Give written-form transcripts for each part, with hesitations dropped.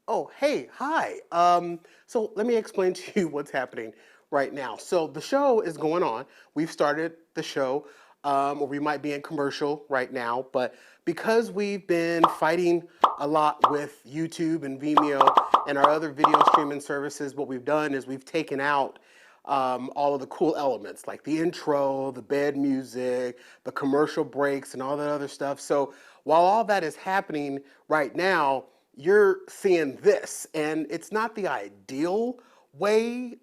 Oh, hey, hi. So let me explain to you what's happening right now. So the show is going on. We've started the show, or we might be in commercial right now, but because we've been fighting a lot with YouTube and Vimeo and our other video streaming services, what we've done is we've taken out all of the cool elements like the intro, the bed music, the commercial breaks, and all that other stuff. So while all that is happening right now, you're seeing this, and it's not the ideal way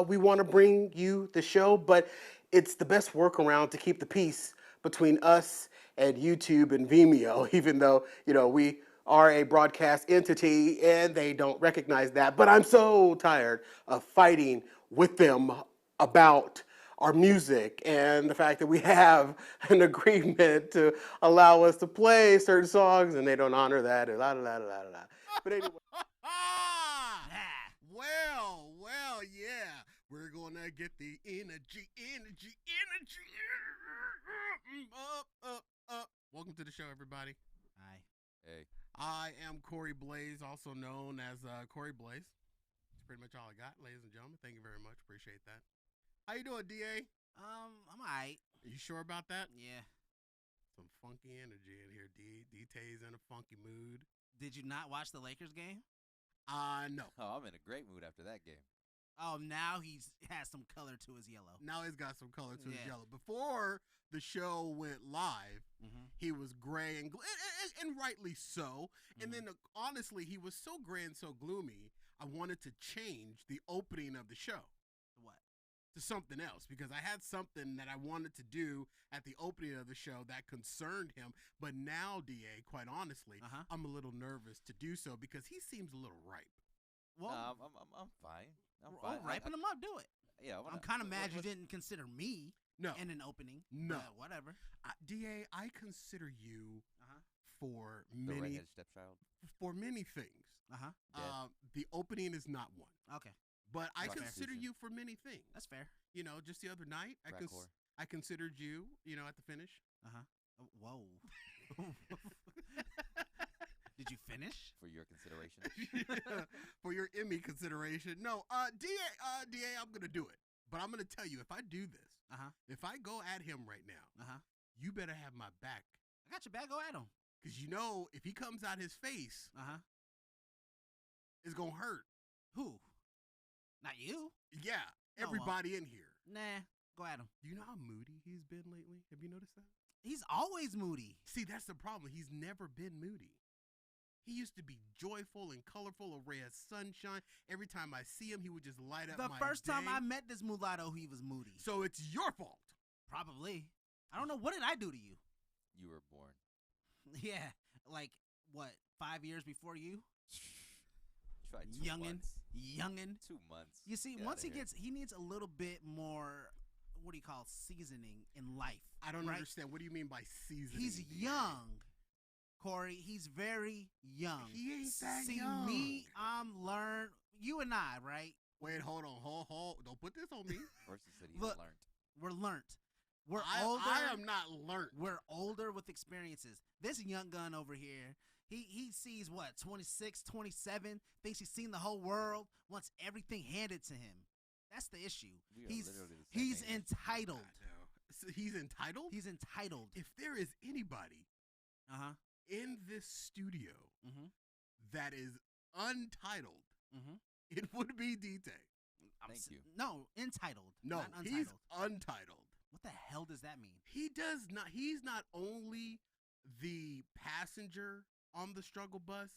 we want to bring you the show, but it's the best workaround to keep the peace between us and YouTube and Vimeo, even though, we are a broadcast entity and they don't recognize that. But I'm so tired of fighting with them about our music and the fact that we have an agreement to allow us to play certain songs and they don't honor that and la la la la la. But anyway. Yeah. We're gonna get the energy. Up. Welcome to the show, everybody. Hi. Hey. I am Corey Blaze, also known as Corey Blaze. That's pretty much all I got, ladies and gentlemen. Thank you very much. Appreciate that. How you doing, DA? I'm alright. Are you sure about that? Yeah. Some funky energy in here, D. D-Tay's in a funky mood. Did you not watch the Lakers game? No. Oh, I'm in a great mood after that game. Oh, now he has some color to his yellow. Now he's got some color to his yellow. Before the show went live, he was gray and rightly so. And then, honestly, he was so gray and so gloomy, I wanted to change the opening of the show. What? To something else, because I had something that I wanted to do at the opening of the show that concerned him. But now, DA, quite honestly, I'm a little nervous to do so because he seems a little ripe. Well, I'm fine. I'm fine. Ripen him up, do it. Yeah, I'm kind of mad you didn't consider me in an opening. No. Whatever. DA, I consider you for the many redheaded stepchild. for many things. The opening is not one. Okay. But I That's consider fair. you for many things. That's fair. Just the other night, I considered you, at the finish. Whoa. Did you finish? For your consideration. For your Emmy consideration. No, DA, I'm going to do it. But I'm going to tell you, if I do this, if I go at him right now, you better have my back. I got your back. Go at him. Because if he comes out his face, it's going to hurt. Who? Not you. Yeah, everybody in here. Nah, go at him. Do you know how moody he's been lately? Have you noticed that? He's always moody. See, that's the problem. He's never been moody. He used to be joyful and colorful, a ray of sunshine. Every time I see him, he would just light up my The first time day. I met this mulatto, he was moody. So it's your fault. Probably. I don't know. What did I do to you? You were born. Yeah. Like, what, 5 years before you? Tried 2 months. Youngin'. 2 months. You see, once he needs a little bit more, what do you call, seasoning in life. I don't understand. What do you mean by seasoning? He's young, Corey. He's very young. He ain't that see, young. Me, I'm learned. You and I, right? Wait, hold on. Hold. Don't put this on me. First he said he Look, learned. We're learned. We're older. I am not learned. We're older with experiences. This young gun over here, he sees what, 26, 27, thinks he's seen the whole world, wants everything handed to him. That's the issue. He's entitled. So he's entitled? He's entitled. If there is anybody in this studio that is untitled, it would be D-Tay. Thank you. No, entitled. No, not untitled. he's untitled. What the hell does that mean? He's not only the passenger on the struggle bus,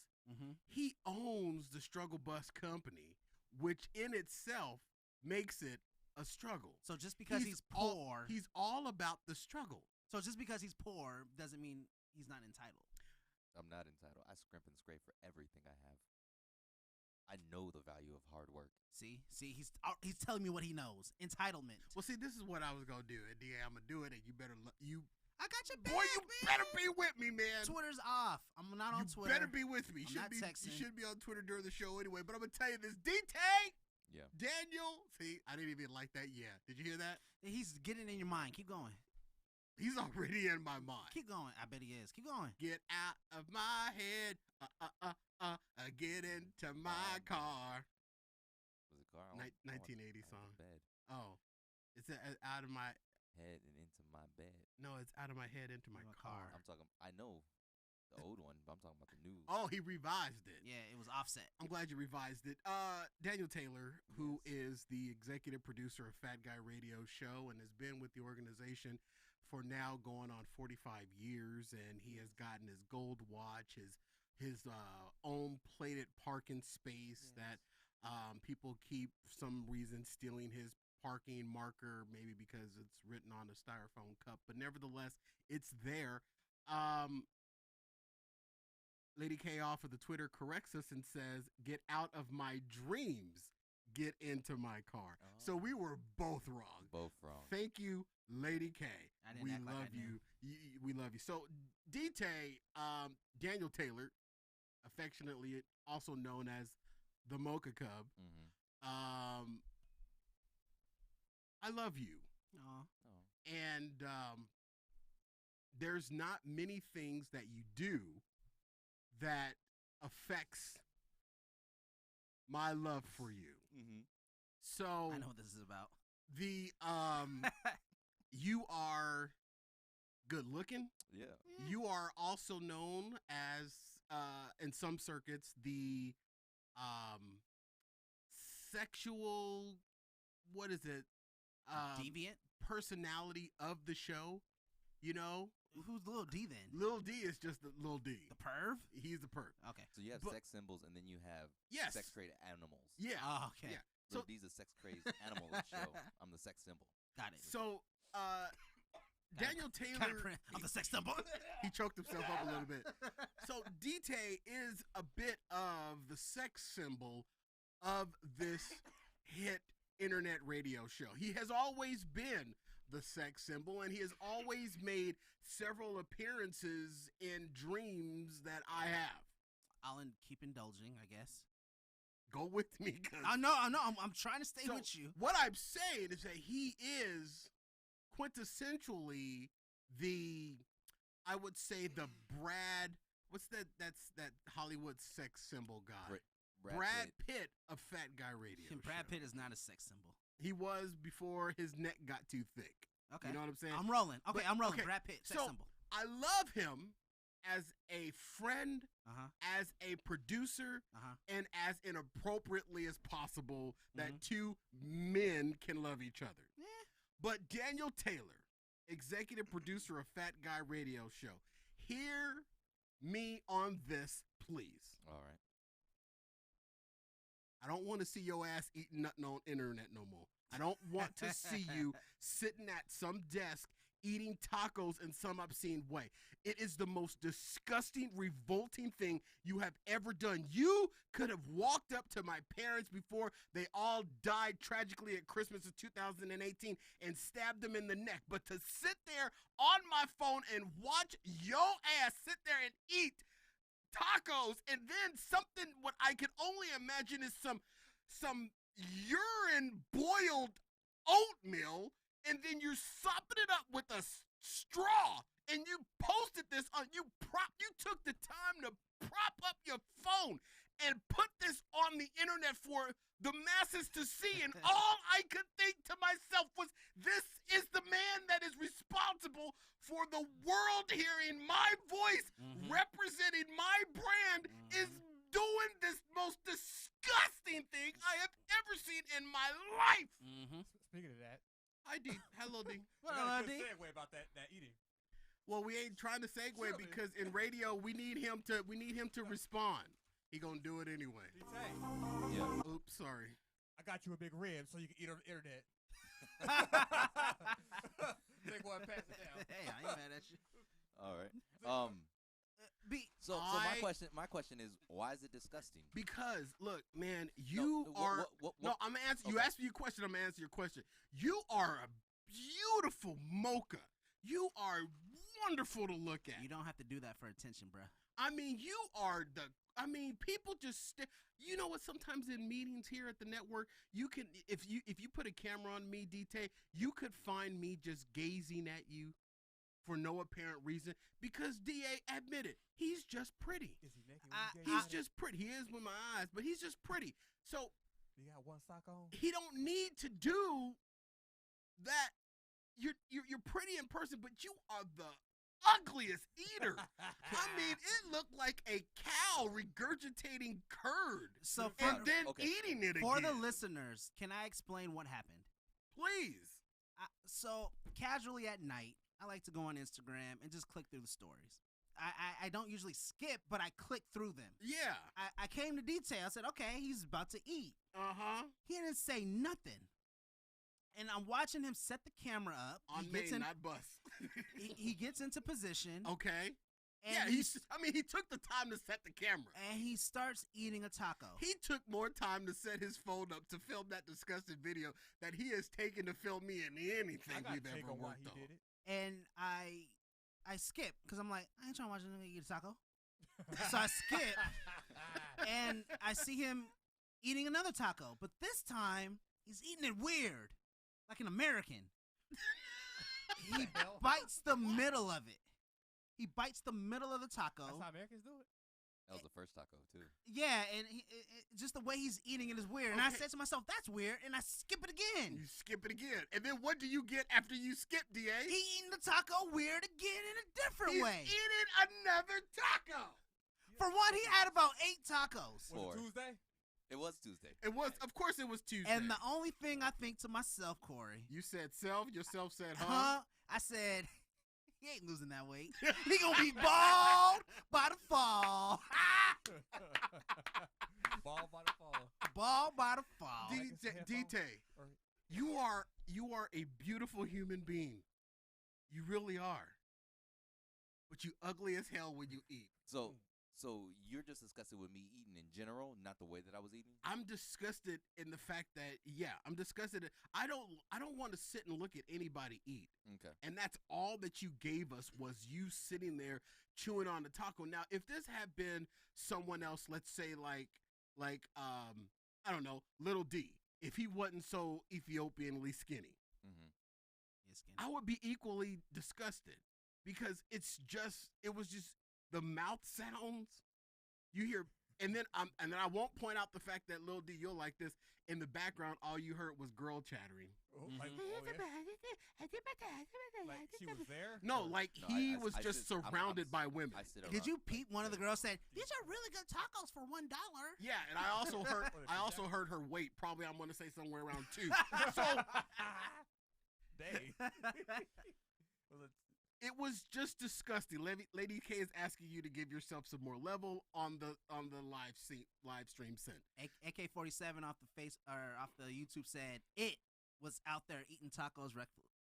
he owns the struggle bus company, which in itself makes it a struggle. So just because he's poor, he's all about the struggle. So just because he's poor doesn't mean he's not entitled. I'm not entitled. I scrimp and scrape for everything I have. I know the value of hard work. See, he's telling me what he knows. Entitlement. Well, see, this is what I was gonna do, and DA, I'm gonna do it, and you better I got your back, boy, you man. better be with me, man. Twitter's off. I'm not on Twitter. You better be with me. I'm not texting. You should be on Twitter during the show anyway. But I'm gonna tell you this, D-Tay. Yeah. Daniel. See, I didn't even like that. Yeah. Did you hear that? He's getting in your mind. Keep going. He's already in my mind. Keep going. I bet he is. Keep going. Get out of my head. Get into my car. Was it car? 1980 song. Bed. Oh, it's out of my Head and into my bed. no. It's out of my head into my car. I'm talking. I know the old one, but I'm talking about the new. Oh, he revised it. Yeah, it was Offset. I'm glad you revised it. Daniel Taylor, who is the executive producer of Fat Guy Radio Show and has been with the organization for now going on 45 years, and he has gotten his gold watch, his own plated parking space that people keep for some reason stealing his parking marker, maybe because it's written on a styrofoam cup, but nevertheless, it's there. Lady K off of the Twitter corrects us and says, "Get out of my dreams, get into my car." Oh. So we were both wrong. Both wrong. Thank you, Lady K. I didn't We act like I love knew. you. We love you. So D-Tay, Daniel Taylor, affectionately also known as the Mocha Cub. Mm-hmm. I love you. Aw. Oh. And there's not many things that you do that affects my love for you. Mm-hmm. So I know what this is about. the you are good looking. Yeah. You are also known as in some circuits the sexual, what is it? Deviant? Personality of the show. You know, Who's Lil D then? Lil D is just the Lil D. The perv? He's the perp. Okay. So you have But- sex symbols, and then you have Yes. sex crazed animals. Yeah. Oh, okay. Yeah. So So these are sex crazed animal in the show. I'm the sex symbol. Got it. so Daniel Taylor, I'm the sex symbol. he choked himself up a little bit. So D-Tay is a bit of the sex symbol of this hit internet radio show. He has always been the sex symbol, and he has always made several appearances in dreams that I have. I'll keep indulging, I guess. Go with me, 'cause I know. I'm trying to stay So, with you. what I'm saying is that he is quintessentially I would say the Brad. What's that? That's that Hollywood sex symbol guy. Brad Pitt of Fat Guy Radio. Brad Show. Pitt is not a sex symbol. He was before his neck got too thick. Okay. You know what I'm saying? I'm rolling. Okay, But- I'm rolling. okay, Brad Pitt, sex so- symbol. I love him as a friend, Uh-huh. as a producer, Uh-huh. and as inappropriately as possible that Mhm. two men can love each other. Yeah. But Daniel Taylor, executive producer of Fat Guy Radio Show, hear me on this, please. All right. I don't want to see your ass eating nothing on internet no more. I don't want to see you sitting at some desk eating tacos in some obscene way. It is the most disgusting, revolting thing you have ever done. You could have walked up to my parents before they all died tragically at Christmas of 2018 and stabbed them in the neck. But to sit there on my phone and watch your ass sit there and eat tacos, and then something what I can only imagine is some urine boiled oatmeal, and then you're sopping it up with a straw, and you posted this on you took the time to prop up your phone and put this on the internet for the masses to see, and all I could think to myself was, this is the man that is responsible for the world hearing my voice, Mhm. representing my brand, is doing this most disgusting thing I have ever seen in my life. Mm-hmm. Speaking of that, Hi, D. Hello, D. What I got up, a good D? segue about that eating. Well, we ain't trying to segue Sure, man. because in radio we need him to respond. He gonna do it anyway. D-Tay, Yeah. Oops, sorry. I got you a big rib so you can eat on the internet. Big boy, pass it down. Hey, I ain't mad at you. All right. B. So my question is, why is it disgusting? Because look, man, you are. No, I'm gonna answer. You Okay. asked me a question. I'm gonna answer your question. You are a beautiful mocha. You are wonderful to look at. You don't have to do that for attention, bruh. I mean, you are the. I mean, people just. You know what? Sometimes in meetings here at the network, you can, if you put a camera on me, D-Tay, you could find me just gazing at you for no apparent reason because DA admitted he's just pretty. Is he naked? He's just pretty. He is with my eyes, but he's just pretty. So You got one sock on? he don't need to do that. You're pretty in person, but you are the ugliest eater. I mean, it looked like a cow regurgitating curd So and then Okay. eating it for again. the listeners, can I explain what happened? Please. So casually at night, I like to go on Instagram and just click through the stories. I don't usually skip, but I click through them. Yeah. I came to detail. I said, okay, he's about to eat. Uh-huh. He didn't say nothing. And I'm watching him set the camera up. On He gets main, in, not bus. he gets into position. Okay. And Yeah, he took the time to set the camera. and he starts eating a taco. He took more time to set his phone up to film that disgusting video that he has taken to film me in anything I got we've to take ever on why worked he on. did it. And I skip because I'm like, I ain't trying to watch him eat a taco. So I skip, and I see him eating another taco, but this time he's eating it weird, like an American. He hell? bites the middle of it. He bites the middle of the taco. That's how Americans do it. That was the first taco too. Yeah, and just the way he's eating it is weird. And I Okay. said to myself, that's weird, and I skip it again. You skip it again. And then what do you get after you skip, DA? He eating the taco weird again in a different He's way. eating another taco. For one, he had about 8 tacos. Was Four. it Tuesday? It was Tuesday. Of course it was Tuesday. And the only thing I think to myself, Corey, You said self, yourself said huh? I said, he ain't losing that weight. He gonna be bald by the fall. Ball by the fall. Bald by the fall. Like it's a headphone? DT, Or- you are a beautiful human being. You really are. But you ugly as hell when you eat. So you're just disgusted with me eating in general, not the way that I was eating? I'm disgusted in the fact that I'm disgusted. I don't want to sit and look at anybody eat. Okay. And that's all that you gave us was you sitting there chewing on the taco. Now, if this had been someone else, let's say like I don't know, Little D, if he wasn't so Ethiopianly skinny, Mm-hmm. Yes, Ken. I would be equally disgusted because it was just the mouth sounds you hear, and then I won't point out the fact that Lil D, you'll like this, in the background all you heard was girl chattering. Oh, like, oh, yeah. Like she was there? No, Or- like No, he I was just sit- I'm- surrounded by women. I sit Did around- you peep? One of the girls said, "These are really good tacos for $1." Yeah, and I also heard What, I is also that- heard her weight. Probably I'm gonna say somewhere around 2. So Dang. Well, it's- it was just disgusting. Lady K is asking you to give yourself some more level on the live stream sent. AK-47 off the YouTube said it was out there eating tacos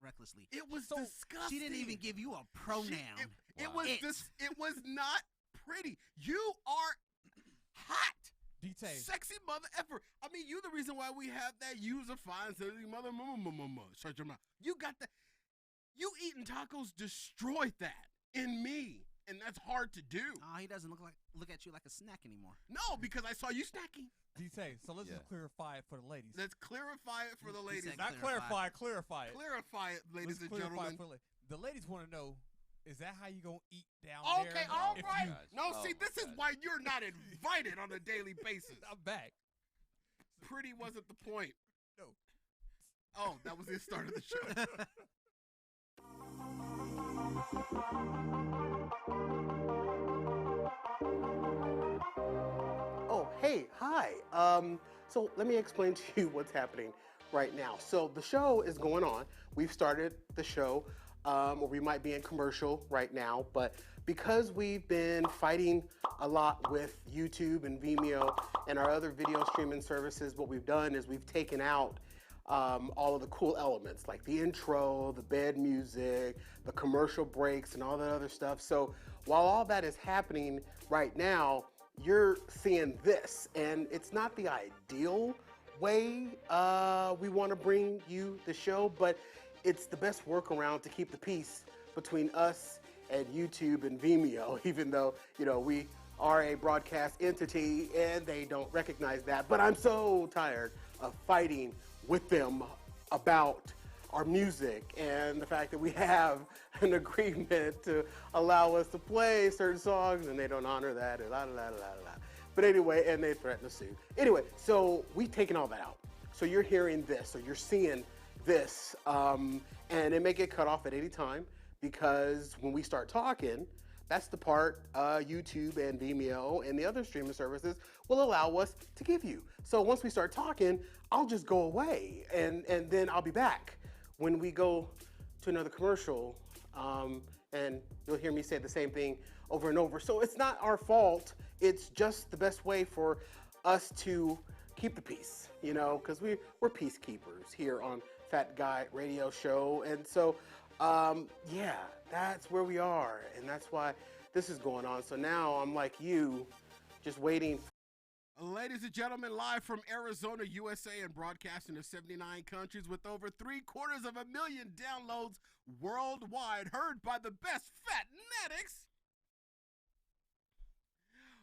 recklessly. It was So, disgusting. She didn't even give you a pronoun. It Wow. was It. it was not pretty. You are hot. D-Tay. Sexy mother effer. I mean, you the reason why we have that user fine sexy mother shut your mouth. You got that. You eating tacos destroyed that in me, and that's hard to do. Oh, he doesn't look at you like a snack anymore. No, because I saw you snacking. D-Tay. So let's Yeah. just clarify it for the ladies. Let's clarify it for the He ladies. said Not clarify. clarify it. Clarify it, ladies Let's and clarify gentlemen. it for the ladies want to know, is that how you going to eat down there? Okay, all If right. you- Gosh. No, Oh see, my this is gosh. why you're not invited on a daily basis. I'm back. Pretty wasn't the point. No. Oh, that was the start of the show. Oh, hey, hi. So let me explain to you what's happening right now. So the show is going on. We've started the show, or we might be in commercial right now, but because we've been fighting a lot with YouTube and Vimeo and our other video streaming services, what we've done is we've taken out all of the cool elements like the intro, the bed music, the commercial breaks, and all that other stuff. So while all that is happening right now, you're seeing this, and it's not the ideal way we want to bring you the show, but it's the best workaround to keep the peace between us and YouTube and Vimeo, even though, we are a broadcast entity and they don't recognize that. But I'm so tired of fighting with them about our music and the fact that we have an agreement to allow us to play certain songs and they don't honor that and la la la la la. But anyway, and they threaten to sue. Anyway, so we've taken all that out. So you're hearing this, or you're seeing this, and it may get cut off at any time because when we start talking, that's the part YouTube and Vimeo and the other streaming services will allow us to give you. So once we start talking, I'll just go away, and then I'll be back when we go to another commercial, and you'll hear me say the same thing over and over. So it's not our fault. It's just the best way for us to keep the peace, you know, because we're peacekeepers here on Fat Guy Radio Show. And so, yeah, that's where we are. And that's why this is going on. So now I'm like you, just waiting. Ladies and gentlemen, live from Arizona, USA, and broadcasting to 79 countries with over 750,000 downloads worldwide, heard by the best fatnatics.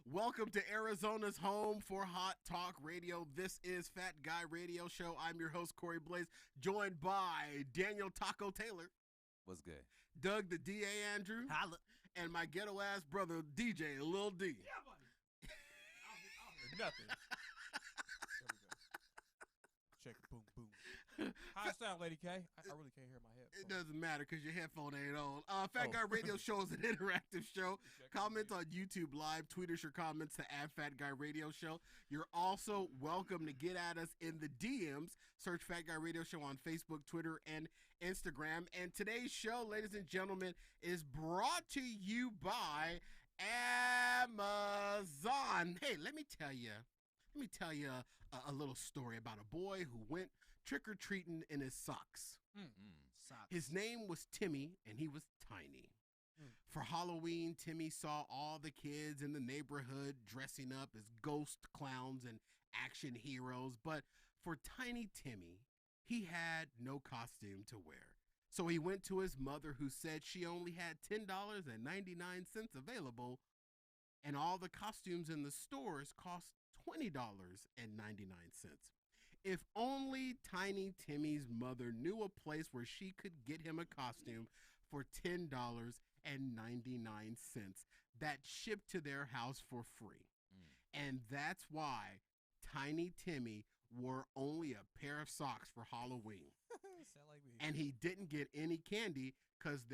Welcome to Arizona's home for Hot Talk Radio. This is Fat Guy Radio Show. I'm your host, Corey Blaze, joined by Daniel Taco Taylor. What's good? Doug the D.A. Andrew. Holla. And my ghetto-ass brother, DJ Lil D. Yeah, buddy. Nothing. There we go. Check it. Boom, boom. How it sound, Lady K? I really can't hear my headphones. It doesn't matter because your headphone ain't on. Fat Guy Radio Show is an interactive show. Comment on YouTube Live. Tweet us your comments to @FatGuyRadioShow. You're also welcome to get at us in the DMs. Search Fat Guy Radio Show on Facebook, Twitter, and Instagram. And today's show, ladies and gentlemen, is brought to you by Amazon. Hey, let me tell you a little story about a boy who went trick-or-treating in his socks. Socks. His name was Timmy, and he was tiny. For Halloween, Timmy saw all the kids in the neighborhood dressing up as ghost clowns and action heroes, but for tiny Timmy, he had no costume to wear. So he went to his mother, who said she only had $10.99 available, and all the costumes in the stores cost $20.99. If only Tiny Timmy's mother knew a place where she could get him a costume for $10.99 that shipped to their house for free. And that's why Tiny Timmy wore only a pair of socks for Halloween. Sound like me. And he didn't get any candy because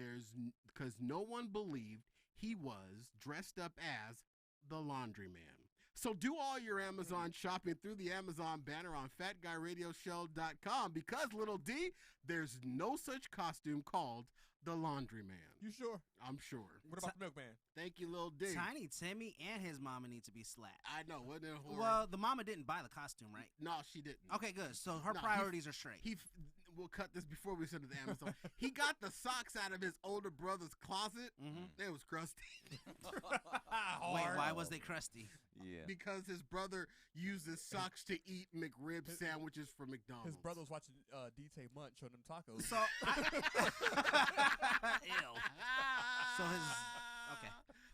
no one believed he was dressed up as the laundryman. So do all your Amazon shopping through the Amazon banner on FatGuyRadioShow.com because, Little D, there's no such costume called the laundryman. You sure? I'm sure. What about the milkman? Thank you, Lil D. Tiny Timmy and his mama need to be slapped. I know, wasn't it horrible? Well, the mama didn't buy the costume, right? No, she didn't. Okay, good. So her No, priorities are straight. We'll cut this before we send it to Amazon. He got the socks out of his older brother's closet. They was crusty. Wait, why was they crusty? Yeah. Because his brother used his socks to eat McRib sandwiches for McDonald's. His brother was watching DT Munch on them tacos. So, ew. So his, okay.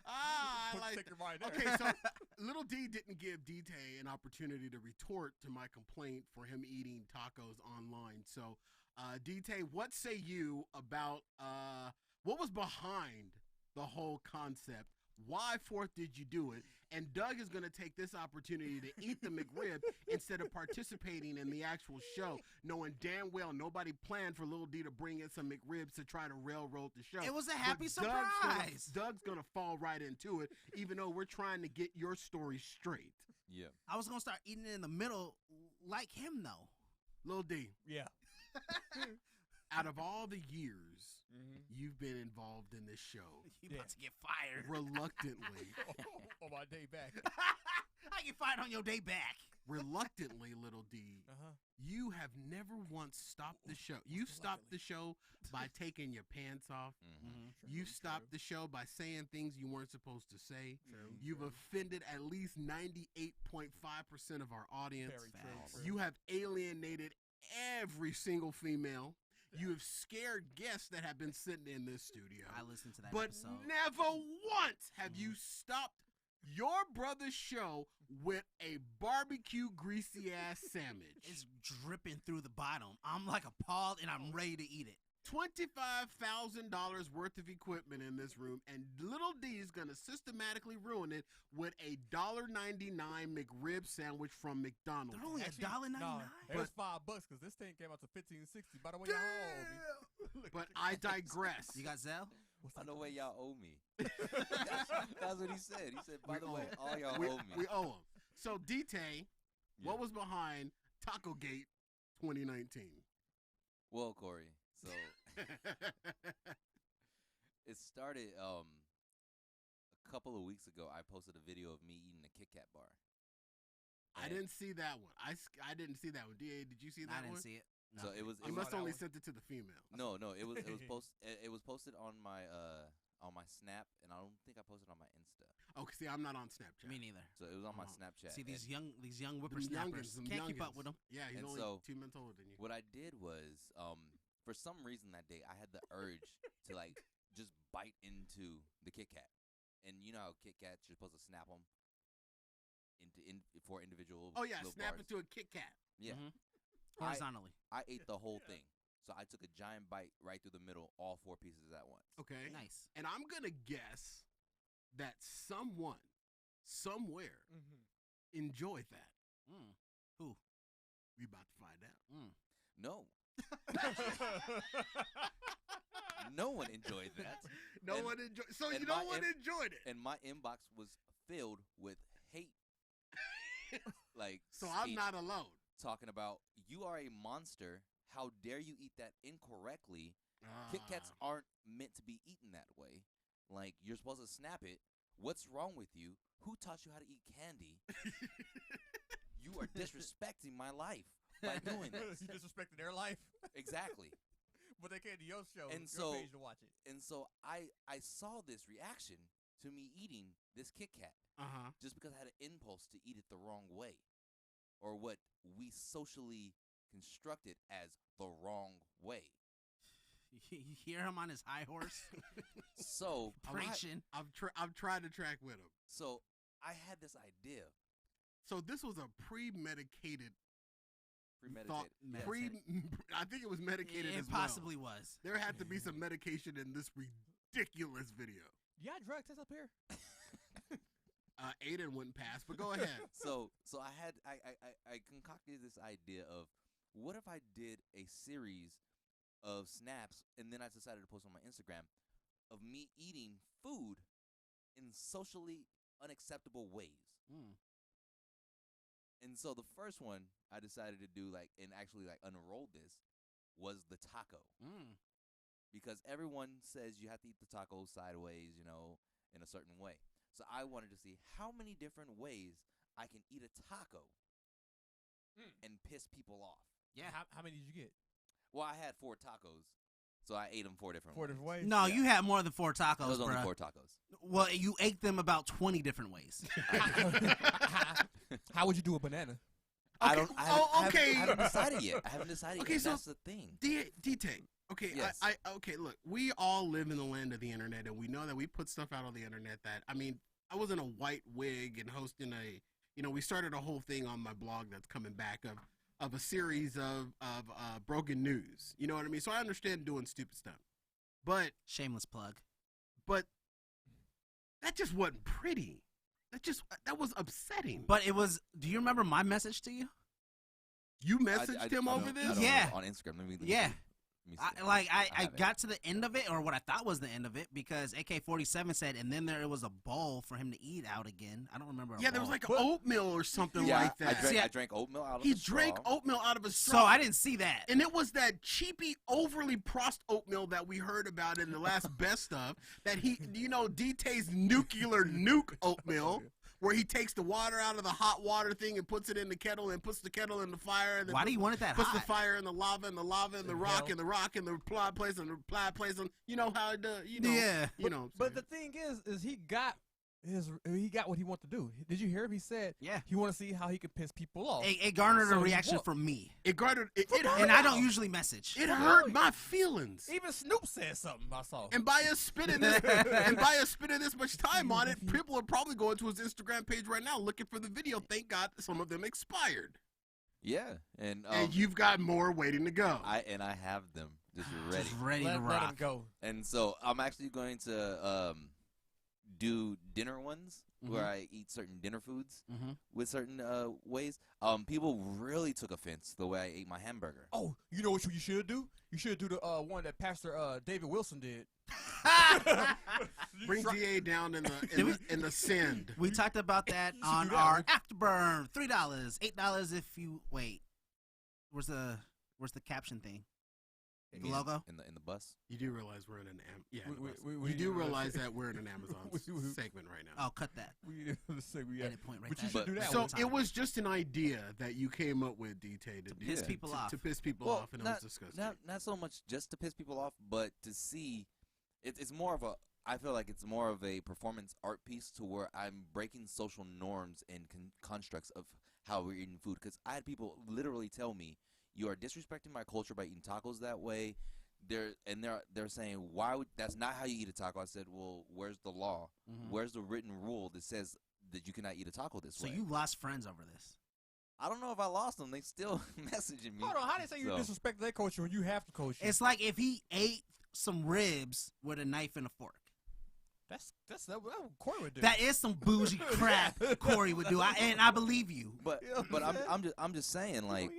I Put like sticker right there. Okay, so Little D didn't give DT an opportunity to retort to my complaint for him eating tacos online. So, DT, what say you about what was behind the whole concept? Why did you do it? And Doug is going to take this opportunity to eat the McRib instead of participating in the actual show, knowing damn well nobody planned for Lil D to bring in some McRibs to try to railroad the show. It was a happy But surprise. Doug's going to fall right into it, even though we're trying to get your story straight. Yeah. I was going to start eating it in the middle like him, though. Lil D, Yeah. out of all the years you've been involved in this show, You about to get fired. reluctantly, On my day back. I get fired on your day back. reluctantly, Little D, you have never once stopped the show. You've stopped the show by taking your pants off. You've stopped the show by saying things you weren't supposed to say. You've offended at least 98.5% of our audience. Very true. You have alienated every single female. You have scared guests that have been sitting in this studio. I listened to that But episode. never once have you stopped Your brother's show with a barbecue greasy ass sandwich. It's dripping through the bottom. I'm like appalled, and I'm ready to eat it. $25,000 worth of equipment in this room, and Little D is gonna systematically ruin it with a $1.99 McRib sandwich from McDonald's. They're only Actually, $1.99. No, it was $5 because this thing came out to $15.60. By the way, y'all owe me. But I digress. You got Zell? By the way, y'all owe me. That's what he said. He said, by the way, all y'all we, owe me. we owe him. So, D-Tay, Yeah. what was behind Taco Gate 2019? Well, Corey, so it started a couple of weeks ago. I posted a video of me eating a Kit Kat bar. I didn't see that one. I didn't see that one. DA, did you see that I one? didn't see it. So it was. You It was must only sent it to the female. no, it was posted on my Snap, and I don't think I posted on my Insta. Oh, see, I'm not on Snapchat. Me neither. So it was on my Oh. Snapchat. See these and young Them whippersnappers them can't keep up with them. Yeah, he's And only so, 2 months older than you. What I did was, for some reason that day, I had the urge to like just bite into the Kit Kat, and you know how Kit Kats you're supposed to snap them for individual. Oh yeah, little snap bars. it to a Kit Kat. Yeah, Mhm. Horizontally. I ate the whole thing. So I took a giant bite right through the middle, all 4 pieces at once. Okay. Nice. And I'm gonna guess that someone, somewhere, enjoyed that. Mm. Who? We about to find out. Mm. No, no one enjoyed that. No And- one enjoyed. So and you no my one im- enjoyed it. And my inbox was filled with hate. Like, So I'm hate, not alone. talking about, you are a monster. How dare you eat that incorrectly? Kit Kats aren't meant to be eaten that way. Like, you're supposed to snap it. What's wrong with you? Who taught you how to eat candy? You are disrespecting my life by doing this. You disrespected their life, Exactly. but they came to your show, And your so- page to watch it. And so I saw this reaction to me eating this Kit Kat just because I had an impulse to eat it the wrong way, or what we socially constructed as the wrong way. You hear him on his high horse So preaching. I'm trying to track with him. So I had this idea, So this was a premedicated thought. premeditated. I think it was medicated It as well. possibly was. There had to be some medication in this ridiculous video. You got drug tests up here? Aiden wouldn't pass, but go ahead. So I concocted this idea of, what if I did a series of snaps, and then I decided to post on my Instagram of me eating food in socially unacceptable ways. Mm. And so the first one I decided to do, like, and actually like unroll this, was the taco. Mm. Because everyone says you have to eat the taco sideways, you know, in a certain way. So I wanted to see how many different ways I can eat a taco and piss people off. Yeah. How many did you get? Well, I had 4 tacos, so I ate them 4 different 4 ways. different ways? No, Yeah. you had more than 4 tacos, Those only bruh. 4 tacos. Well, you ate them about 20 different ways. How would you do a banana? I don't. okay. I haven't decided yet. I haven't decided Okay, yet. so- That's the thing. D-Tay. Okay, Yes. okay, look, we all live in the land of the internet, and we know that we put stuff out on the internet that, I mean, I was in a white wig and hosting we started a whole thing on my blog that's coming back of a series of broken news. You know what I mean? So I understand doing stupid stuff. But Shameless plug. that just wasn't pretty. That was upsetting. But it was. Do you remember my message to you? You messaged him over I this? don't know, Yeah. on Instagram. Let me Yeah. see. I have it. got to the end of it, or what I thought was the end of it, because AK-47 said, and then there was a bowl for him to eat out again. I don't remember. Yeah, there was like oatmeal or something Yeah, like that. See, I drank oatmeal out of He a straw. drank oatmeal out of a So straw. I didn't see that. And it was that cheapy, overly processed oatmeal that we heard about in the last best of. That D-Tay's nuclear nuke oatmeal, where he takes the water out of the hot water thing and puts it in the kettle and puts the kettle in the fire. And then Why do you want it that puts hot? the fire in the lava and the lava in the rock and the rock and the ply place and the ply place. And you know how it does. You know. Yeah. You know. But the thing is he got he got what he wanted to do. Did you hear him? He said he want to see how he could piss people off. It garnered a reaction from me. It garnered it and I don't usually message. It hurt my feelings. Even Snoop said something. I saw. And by us spending this much time on it, people are probably going to his Instagram page right now looking for the video. Thank God some of them expired. Yeah, and you've got more waiting to go. I have them just ready to rock. Let them go. And so I'm actually going to do dinner ones where I eat certain dinner foods with certain ways. People really took offense the way I ate my hamburger. Oh, you know what you should do? You should do the one that Pastor David Wilson did. Bring DA down in the sand. We talked about that on our Afterburn. $3, $8 if you wait. Where's the caption thing? The logo in the bus. You do realize we're in an you do realize that we're in an Amazon segment right now. Oh, cut that. Edit point right but there. you should do that. So it was just an idea that you came up with, DT, to piss people off. To piss people off, and it was disgusting. Not so much just to piss people off, but to see. It's more of a. I feel like it's more of a performance art piece to where I'm breaking social norms and constructs of how we're eating food. Because I had people literally tell me, "You are disrespecting my culture by eating tacos that way." They're saying, "Why would that's not how you eat a taco?" I said, "Well, where's the law? Where's the written rule that says that you cannot eat a taco this way?" So you lost friends over this? I don't know if I lost them. They still messaging me. Hold on, how they say you disrespect their culture when you have the culture? It's like if he ate some ribs with a knife and a fork. That's what Corey would do. That is some bougie crap Corey would do, and I believe you. But I'm just saying, like,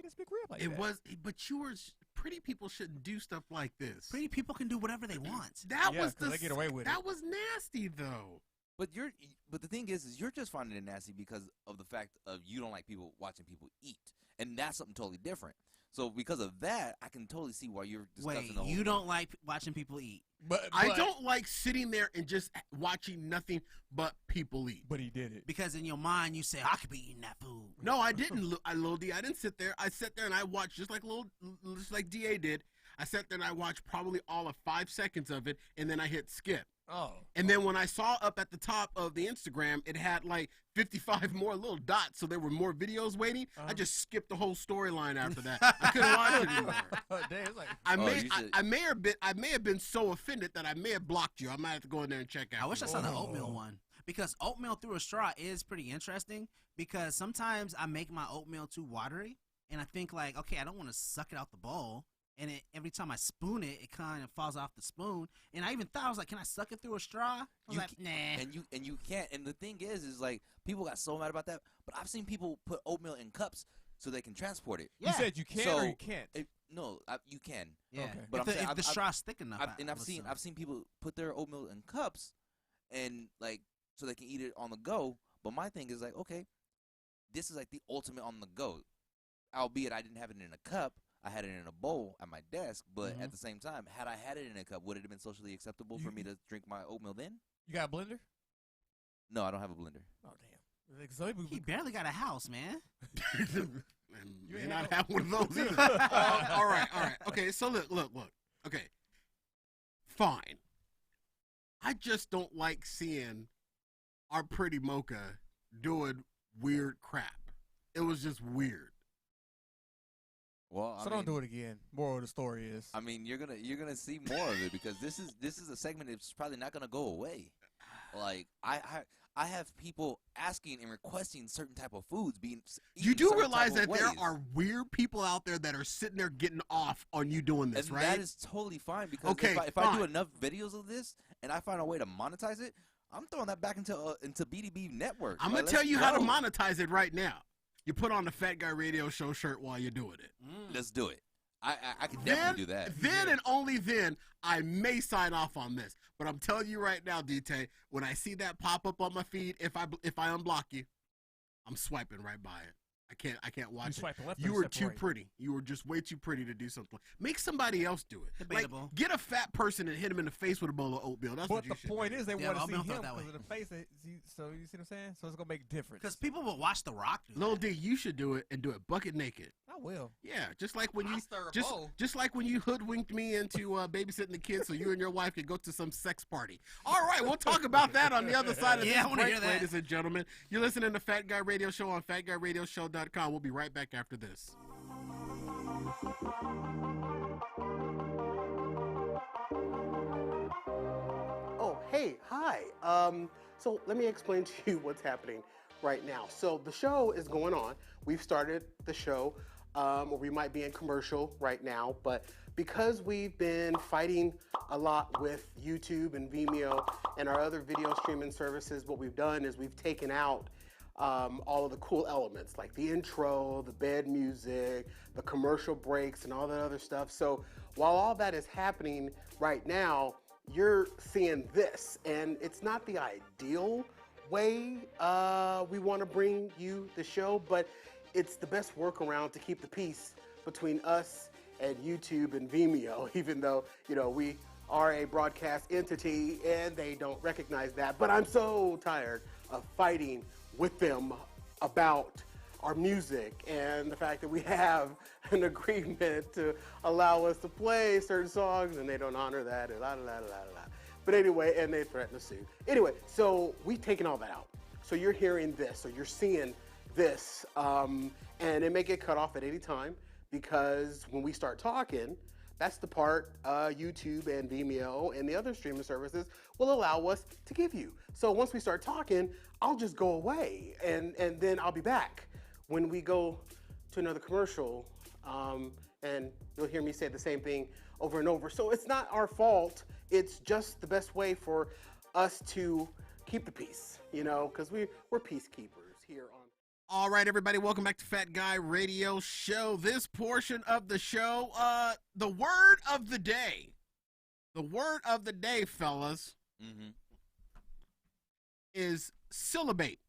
but you were pretty people shouldn't do stuff like this. Pretty people can do whatever they want. They get away with it. That was nasty though. But the thing is you're just finding it nasty because of the fact of you don't like people watching people eat, and that's something totally different. So because of that, I can totally see why you're discussing the whole you thing. don't like watching people eat. But I don't like sitting there and just watching nothing but people eat. But he did it. Because in your mind, you say, I could be eating that food. No, I didn't. I didn't sit there. I sat there and I watched just like DA did. I sat there and I watched probably all of 5 seconds of it, and then I hit skip. Oh. And then when I saw up at the top of the Instagram, it had like 55 more little dots, so there were more videos waiting. I just skipped the whole storyline after that. I couldn't watch it anymore. I may have been so offended that I may have blocked you. I might have to go in there and check out. I wish I saw the oatmeal one, because oatmeal through a straw is pretty interesting. Because sometimes I make my oatmeal too watery, and I think like, okay, I don't want to suck it out the bowl. And every time I spoon it, it kind of falls off the spoon. And I even thought, I was like, can I suck it through a straw? I was like, nah. And you can't. And the thing is like, people got so mad about that. But I've seen people put oatmeal in cups so they can transport it. Yeah. You said you can or you can't? You can. Yeah. Okay. But if the straw's thick enough. I've seen people put their oatmeal in cups, and like so they can eat it on the go. But my thing is like, okay, this is like the ultimate on the go. Albeit I didn't have it in a cup. I had it in a bowl at my desk, but at the same time, had I had it in a cup, would it have been socially acceptable for me to drink my oatmeal then? You got a blender? No, I don't have a blender. Oh, damn. He barely got a house, man. You may not have one of those either. All right. Okay, so look. Okay, fine. I just don't like seeing our pretty mocha doing weird crap. It was just weird. Well, don't do it again. Moral of the story is, I mean, you're gonna see more of it because this is a segment that's probably not gonna go away. Like I have people asking and requesting certain type of foods being. You do realize that there are weird people out there that are sitting there getting off on you doing this, and right? That is totally fine because if I do enough videos of this and I find a way to monetize it, I'm throwing that back into BDB Network. I'm gonna tell you how to monetize it right now. You put on the Fat Guy Radio Show shirt while you're doing it. Let's do it. I can definitely do that. Then and only then, I may sign off on this. But I'm telling you right now, DT, when I see that pop up on my feed, if I unblock you, I'm swiping right by it. I I can't watch it. swiping left or You were too swiping right? pretty. You were just way too pretty to do something. Make somebody else do it. Debatable. Like, get a fat person and hit him in the face with a bowl of oatmeal. That's what But you the should point do. is, they Yeah, want to I'll see be him on that way. because of the face. So you see what I'm saying? So it's gonna make a difference. Because people will watch The Rock do Lil that. D, you should do it and do it bucket naked. I will. Yeah, just like when I you stir a just bowl. just like when you hoodwinked me into babysitting the kids so you and your wife could go to some sex party. All right, we'll talk about that on the other side of Yeah, I this wanna break, hear that. ladies and gentlemen. You're listening to Fat Guy Radio Show on FatGuyRadioShow.com. We'll be right back after this. Oh, hey, hi. So let me explain to you what's happening right now. So the show is going on. We've started the show, or we might be in commercial right now, but because we've been fighting a lot with YouTube and Vimeo and our other video streaming services, what we've done is we've taken out all of the cool elements like the intro, the bed music, the commercial breaks, and all that other stuff. So while all that is happening right now, you're seeing this, and it's not the ideal way we want to bring you the show, but it's the best workaround to keep the peace between us and YouTube and Vimeo, even though, you know, we are a broadcast entity and they don't recognize that. But I'm so tired of fighting with them about our music and the fact that we have an agreement to allow us to play certain songs and they don't honor that and la la la la la. But anyway, and they threaten to sue. Anyway, so we've taken all that out. So you're hearing this, or you're seeing this, and it may get cut off at any time because when we start talking, that's the part YouTube and Vimeo and the other streaming services will allow us to give you. So once we start talking, I'll just go away and then I'll be back when we go to another commercial, and you'll hear me say the same thing over and over. So it's not our fault. It's just the best way for us to keep the peace, you know, because we're peacekeepers here on. All right, everybody, welcome back to Fat Guy Radio Show. This portion of the show, the word of the day. The word of the day, fellas, is syllabate.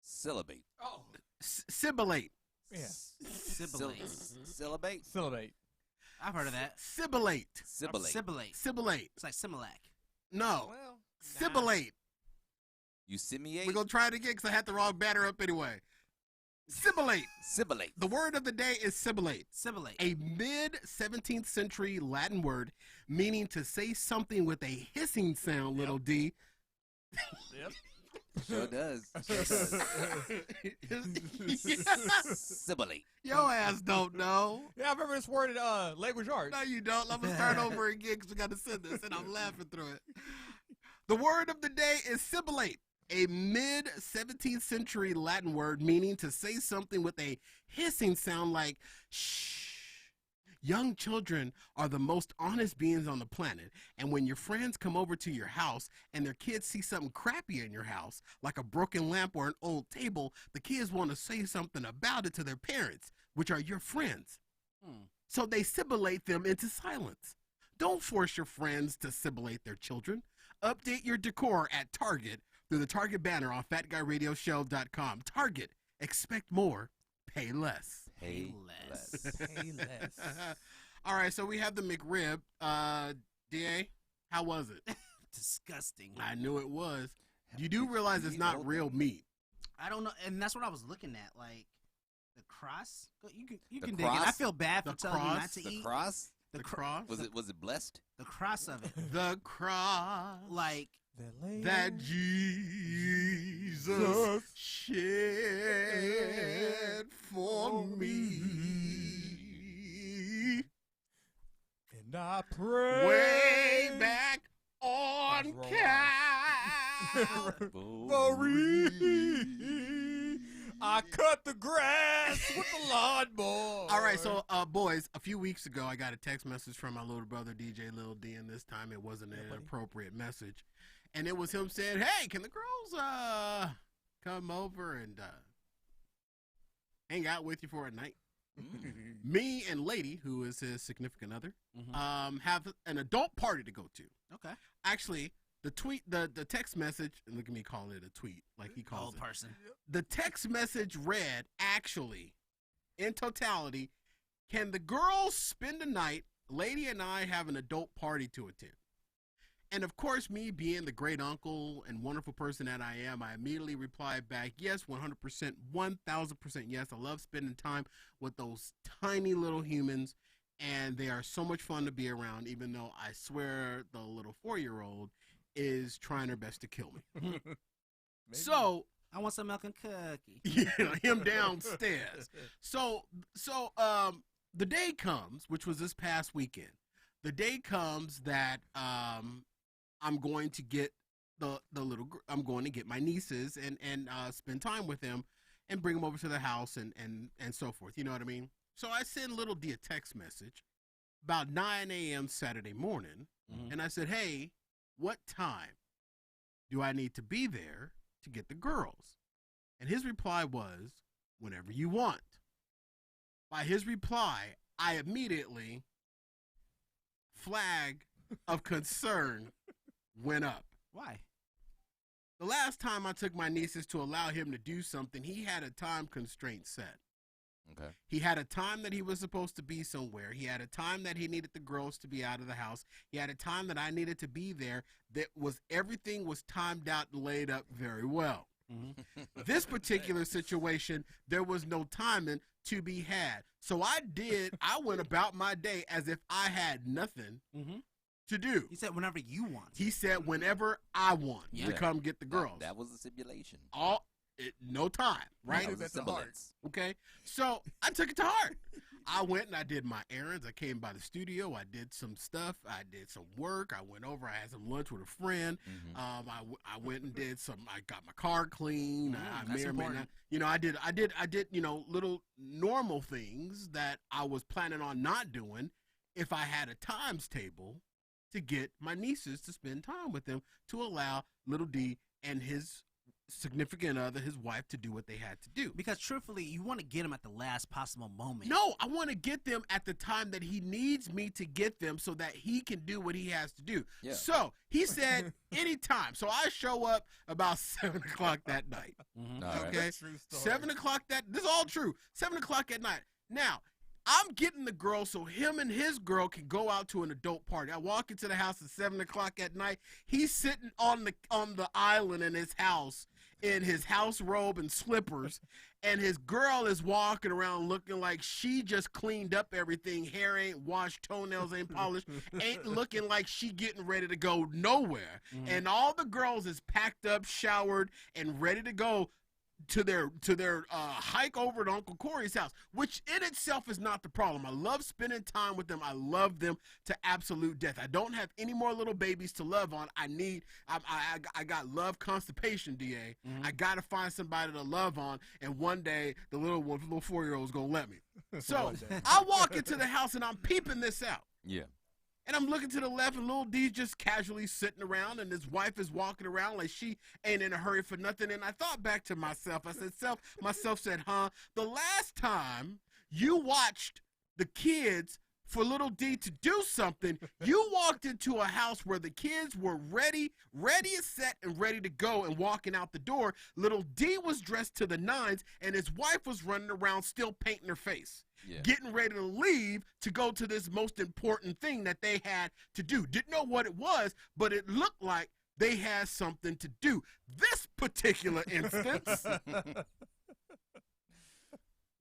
Syllabate. Oh. Sibilate. Yeah. Sibilate. Syllabate. Syllabate. I've heard of that. Sibilate. Syllabate. Sibilate. Sibilate. It's like Similac. No. Well, Sibilate. You simiate. We're going to try it again because I had the wrong banner up anyway. Sibilate. Syllabate. The word of the day is sibilate. Sibilate. A mid-17th century Latin word meaning to say something with a hissing sound, little D. Yep. Sure does. Sure does. Syllabate. Your ass don't know. Yeah, I remember this word in language arts. No, you don't. I'm going to start over again because we got to send this, and I'm laughing through it. The word of the day is sibilate, a mid-17th century Latin word meaning to say something with a hissing sound like shh. Young children are the most honest beings on the planet, and when your friends come over to your house and their kids see something crappy in your house, like a broken lamp or an old table, the kids want to say something about it to their parents, which are your friends. So they sibilate them into silence. Don't force your friends to sibilate their children. Update your decor at Target through the Target banner on FatGuyRadioShow.com. Target, expect more, pay less. Pay less. less. Hey, less. All right, so we have the McRib. DA, how was it? Disgusting. I knew it was. You do realize it's not real meat. I don't know, and that's what I was looking at. Like the cross. You The can dig it. I cross? feel bad for The telling you not cross? to The eat cross. The cross? Was it blessed? the cross of it. The cross. Like That Jesus shed for me. And I pray. Way back on Calvary. I cut the grass with the lawnmower. All right, so boys, a few weeks ago, I got a text message from my little brother DJ Lil D, and this time it wasn't an appropriate message, and it was him saying, "Hey, can the girls come over and hang out with you for a night?" Me and Lady, who is his significant other, have an adult party to go to. okay, Actually, the text message, and look at me calling it a tweet like he calls old it. person. The text message read, actually, in totality, can the girls spend the night? Lady and I have an adult party to attend. And of course, me being the great uncle and wonderful person that I am, I immediately replied back, yes, 100%, 1000% yes. I love spending time with those tiny little humans, and they are so much fun to be around, even though I swear the little 4-year-old is trying her best to kill me. So I want some milk and cookie. yeah, him downstairs. So the day comes, which was this past weekend. The day comes that I'm going to get I'm going to get my nieces and spend time with them and bring them over to the house and so forth. You know what I mean? So I send little D a text message about 9 a.m. Saturday morning, and I said, hey, what time do I need to be there to get the girls? And his reply was, whenever you want. By his reply, I immediately, flag of concern went up. Why? The last time I took my nieces to allow him to do something, he had a time constraint set. Okay. He had a time that he was supposed to be somewhere. He had a time that he needed the girls to be out of the house. He had a time that I needed to be there. Everything was timed out and laid up very well. This particular situation, there was no timing to be had. So I went about my day as if I had nothing to do. He said whenever you want. He said whenever I want to come get the girls. That was a simulation. No time, right? That was a simulance. Okay, so I took it to heart. I went and I did my errands. I came by the studio. I did some stuff. I did some work. I went over. I had some lunch with a friend. I went and did some. I got my car clean. I may or may not. You know, I did. You know, little normal things that I was planning on not doing if I had a times table to get my nieces to spend time with them, to allow little D and his significant other, his wife, to do what they had to do. Because truthfully, you want to get them at the last possible moment. No, I want to get them at the time that he needs me to get them so that he can do what he has to do. Yeah. So he said anytime. So I show up about 7 o'clock that night. All Okay? right. 7 o'clock this is all true. 7 o'clock at night. Now, I'm getting the girl so him and his girl can go out to an adult party. I walk into the house at 7 o'clock at night. He's sitting on the island in his house in his house robe and slippers, and his girl is walking around looking like she just cleaned up everything. Hair ain't washed, toenails ain't polished, ain't looking like she getting ready to go nowhere. And all the girls is packed up, showered, and ready to go to their hike over to Uncle Corey's house, which in itself is not the problem. I love spending time with them. I love them to absolute death. I don't have any more little babies to love on. I got love constipation, DA. I got to find somebody to love on, and one day the little 4-year-old is going to let me. So I walk into the house and I'm peeping this out. Yeah. And I'm looking to the left, and little D's just casually sitting around, and his wife is walking around like she ain't in a hurry for nothing. And I thought back to myself. I said, myself said, the last time you watched the kids for little D to do something, you walked into a house where the kids were ready and set and ready to go and walking out the door. Little D was dressed to the nines, and his wife was running around still painting her face. Yeah. Getting ready to leave to go to this most important thing that they had to do. Didn't know what it was, but it looked like they had something to do. This particular instance,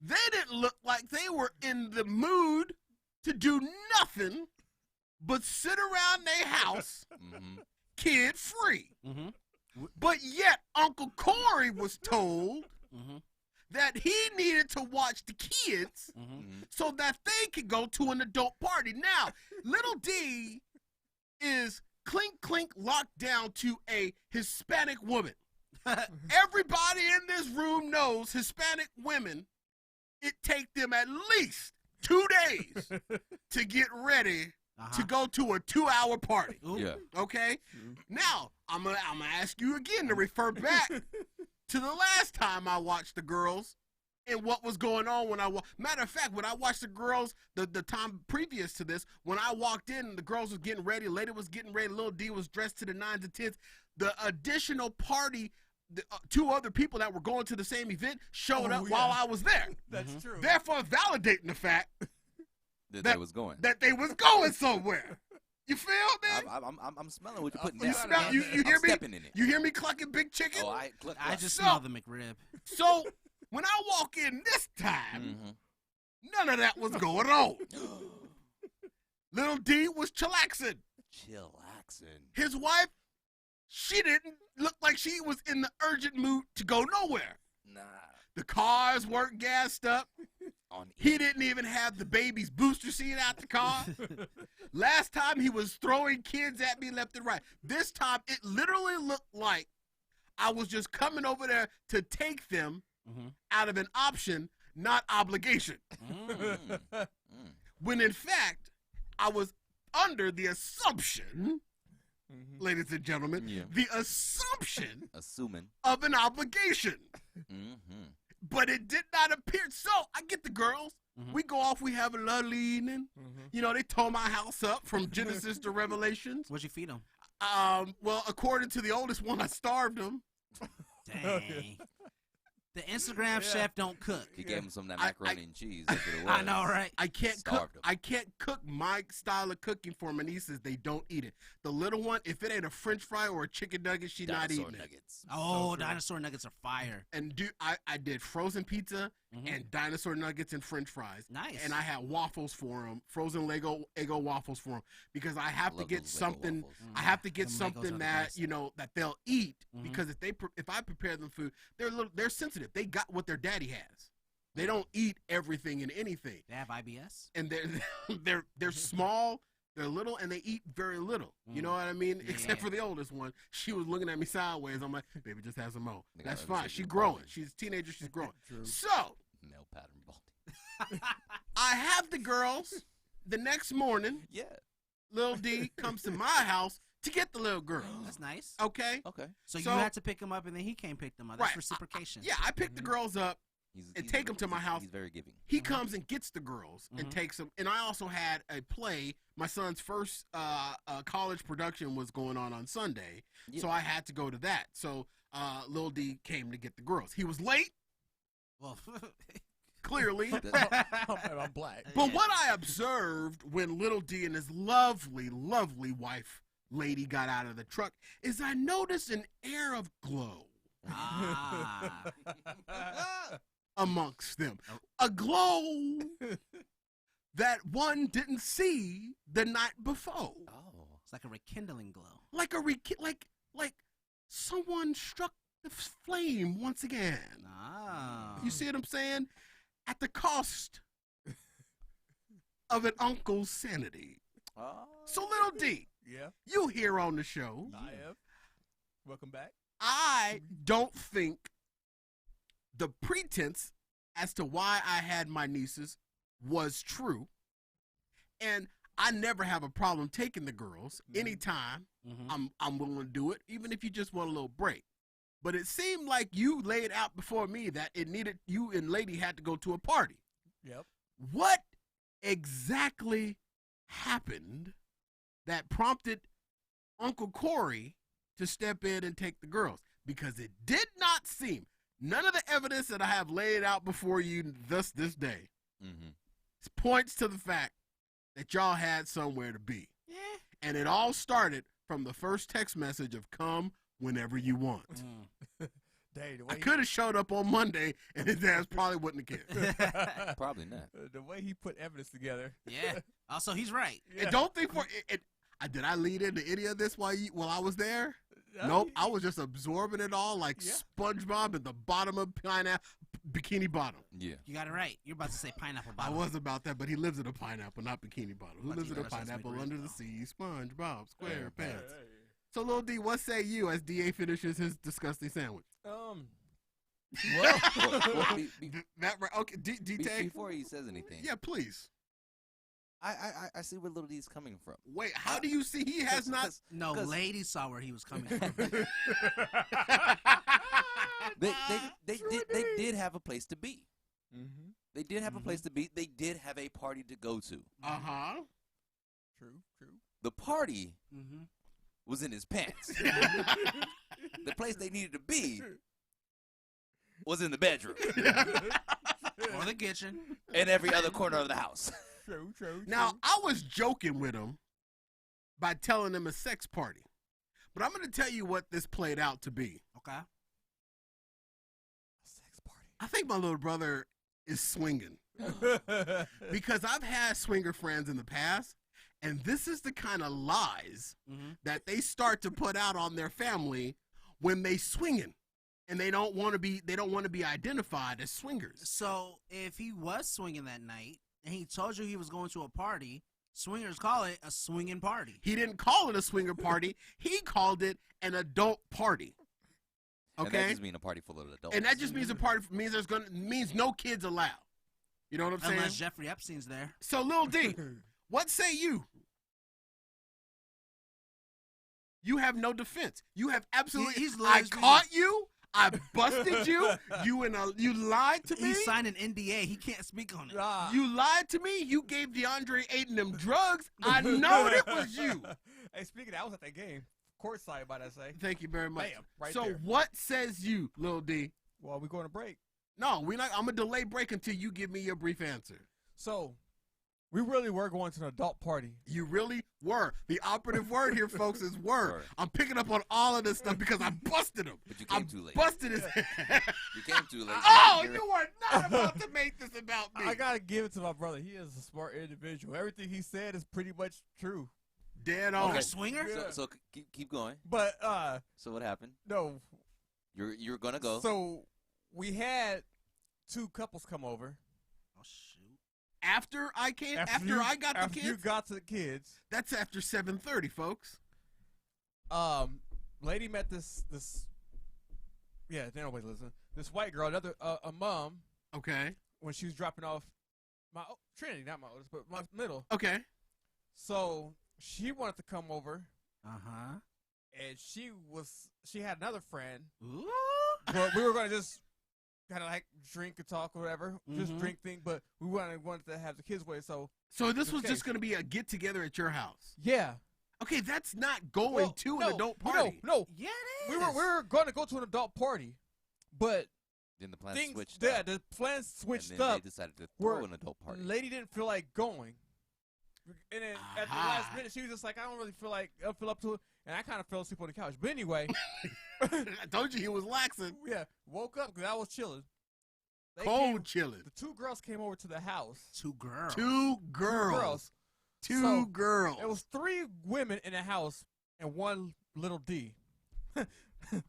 they didn't look like they were in the mood to do nothing but sit around their house kid-free. But yet Uncle Corey was told that he needed to watch the kids so that they could go to an adult party. Now, little D is clink locked down to a Hispanic woman. Everybody in this room knows Hispanic women, it take them at least 2 days to get ready to go to a 2-hour party. Yeah. Okay? Now, I'm gonna ask you again to refer back to the last time I watched the girls and what was going on when matter of fact, when I watched the girls the time previous to this, when I walked in, the girls was getting ready, lady was getting ready, little D was dressed to the nines and tens. The additional party the, 2 other people that were going to the same event showed up while I was there. That's true. Therefore, validating the fact that they was going. That they was going somewhere. You feel me? I'm smelling what you're putting You down. smell? You hear I'm me? stepping in it. You hear me clucking big chicken? Oh, I just smell the McRib. So when I walk in this time, none of that was going on. Little D was chillaxing. His wife, she didn't look like she was in the urgent mood to go nowhere. Nah. The cars weren't gassed up. He didn't even have the baby's booster seat out the car. Last time he was throwing kids at me left and right. This time it literally looked like I was just coming over there to take them out of an option, not obligation. When in fact, I was under the assumption, ladies and gentlemen, the assumption of an obligation. But it did not appear. So I get the girls. We go off. We have a lovely evening. You know, they tore my house up from Genesis to Revelations. What'd you feed them? Well, according to the oldest one, I starved them. Dang. The Instagram chef don't cook. He gave him some of that macaroni and cheese. That's what it was. I know, right? I can't cook my style of cooking for my nieces. They don't eat it. The little one, if it ain't a French fry or a chicken nugget, she's not eating nuggets. it. Oh, dinosaur nuggets are fire. And I did frozen pizza and dinosaur nuggets and French fries. Nice. And I had waffles for them, frozen Eggo waffles for them, because I have to get something. I have to get something that that they'll eat, because if I prepare them food, they're sensitive. They got what their daddy has. They don't eat everything and anything. They have IBS, and they're small. They're little, and they eat very little. You know what I mean? Yeah. Except for the oldest one. She was looking at me sideways. I'm like, baby, just have some more. That's fine. She's growing. She's a teenager. She's growing. So, male pattern balding. I have the girls. The next morning, Lil D comes to my house to get the little girl. That's nice. Okay? So you had to pick him up, and then he came pick them up. That's reciprocation. I picked the girls up and take them to my house. He's very giving. He comes and gets the girls and takes them. And I also had a play. My son's first college production was going on Sunday, so I had to go to that. So Lil D came to get the girls. He was late. Well, clearly. I'm black. But what I observed when Little D and his lovely, lovely wife, lady, got out of the truck is I noticed an air of glow amongst them. A glow that one didn't see the night before. Oh, it's like a rekindling glow. Like someone struck the flame once again. You see what I'm saying? At the cost of an uncle's sanity. So Little D, you here on the show. I am. Welcome back. I don't think the pretense as to why I had my nieces was true. And I never have a problem taking the girls anytime. I'm willing to do it, even if you just want a little break. But it seemed like you laid out before me that it needed you and lady had to go to a party. Yep. What exactly happened that prompted Uncle Corey to step in and take the girls? Because it did not seem, none of the evidence that I have laid out before you this day points to the fact that y'all had somewhere to be. And it all started from the first text message of come whenever you want. Dang, I could have showed up on Monday and his ass probably wouldn't have cared. Probably not. The way he put evidence together. Yeah. Also, he's right. And don't think did I lead into any of this while I was there? Nope. I was just absorbing it all like SpongeBob at the bottom of Bikini Bottom. Yeah. You got it right. You're about to say pineapple bottom. I was about that, but he lives in a pineapple, not Bikini Bottom. Who lives in a pineapple under the sea? SpongeBob SquarePants. So, Lil D, what say you as DA finishes his disgusting sandwich? Okay, D-Tag? Before he says anything. Yeah, please. I see where Little D's coming from. Wait, how do you see he has not? No, lady saw where he was coming from. They did have a place to be. They did have a place to be. They did have a party to go to. Uh-huh. True. The party was in his pants. The place they needed to be was in the bedroom Or the kitchen. and every other corner of the house. True. Now, I was joking with him by telling him a sex party. But I'm going to tell you what this played out to be. Okay. Sex party. I think my little brother is swinging. Because I've had swinger friends in the past, and this is the kind of lies that they start to put out on their family when they swinging. And they don't want to be identified as swingers. So if he was swinging that night and he told you he was going to a party, swingers call it a swinging party. He didn't call it a swinger party. He called it an adult party. And Okay? that just means a party full of adults. And that just means a party means no kids allowed. You know what I'm saying? Unless Jeffrey Epstein's there. So Lil D, what say you? You have no defense. You have absolutely. He's I literally- caught you. I busted you. You lied to me. He signed an NDA. He can't speak on it. You lied to me. You gave DeAndre Ayton them drugs. I know it was you. Hey, speaking of that, I was at that game. Courtside, might I say. Thank you very much. Bam, right so there. what says you, Lil D? Well, we going to break. No, we're not. I'm gonna delay break until you give me your brief answer. So, we really were going to an adult party. You really were. The operative word here, folks, is were. Were. I'm picking up on all of this stuff because I busted him. But you came I too late. busted his You came too late. Oh, you were not about to make this about me. I got to give it to my brother. He is a smart individual. Everything he said is pretty much true. Dead on. You're a swinger? Yeah. So keep going. But, So what happened? no. You're gonna go. So, we had 2 couples come over. Oh, shoot. After I came, after you- I got the after you kids, got to the kids, that's after 7:30, folks. lady met this yeah, nobody listen. This white girl, another a mom, Okay. when she was dropping off my Trinity, not my oldest, but my middle. Okay. So she wanted to come over, Uh-huh. and she had another friend, Ooh. but we were gonna just kind of like drink and talk or whatever, just Mhm. drink thing. But we wanted to have the kids with. So So this was Okay. just going to be a get together at your house. yeah, Okay, that's not going Well, to no, an adult party. No, Yeah, it we is. were going to go to an adult party, but Then the plan things switched yeah, up. the plans switched and then up. they decided to where throw an adult party. Lady didn't feel like going. And then at the Aha. last minute, she was just like, I don't really feel like I feel up to it. And I kind of fell asleep on the couch. But anyway, I told you he was laxing. yeah, woke up because I was chilling. They Cold chilling. The 2 girls came over to the house. 2 girls. Two girls. Two girls. It was 3 women in the house and 1 little D.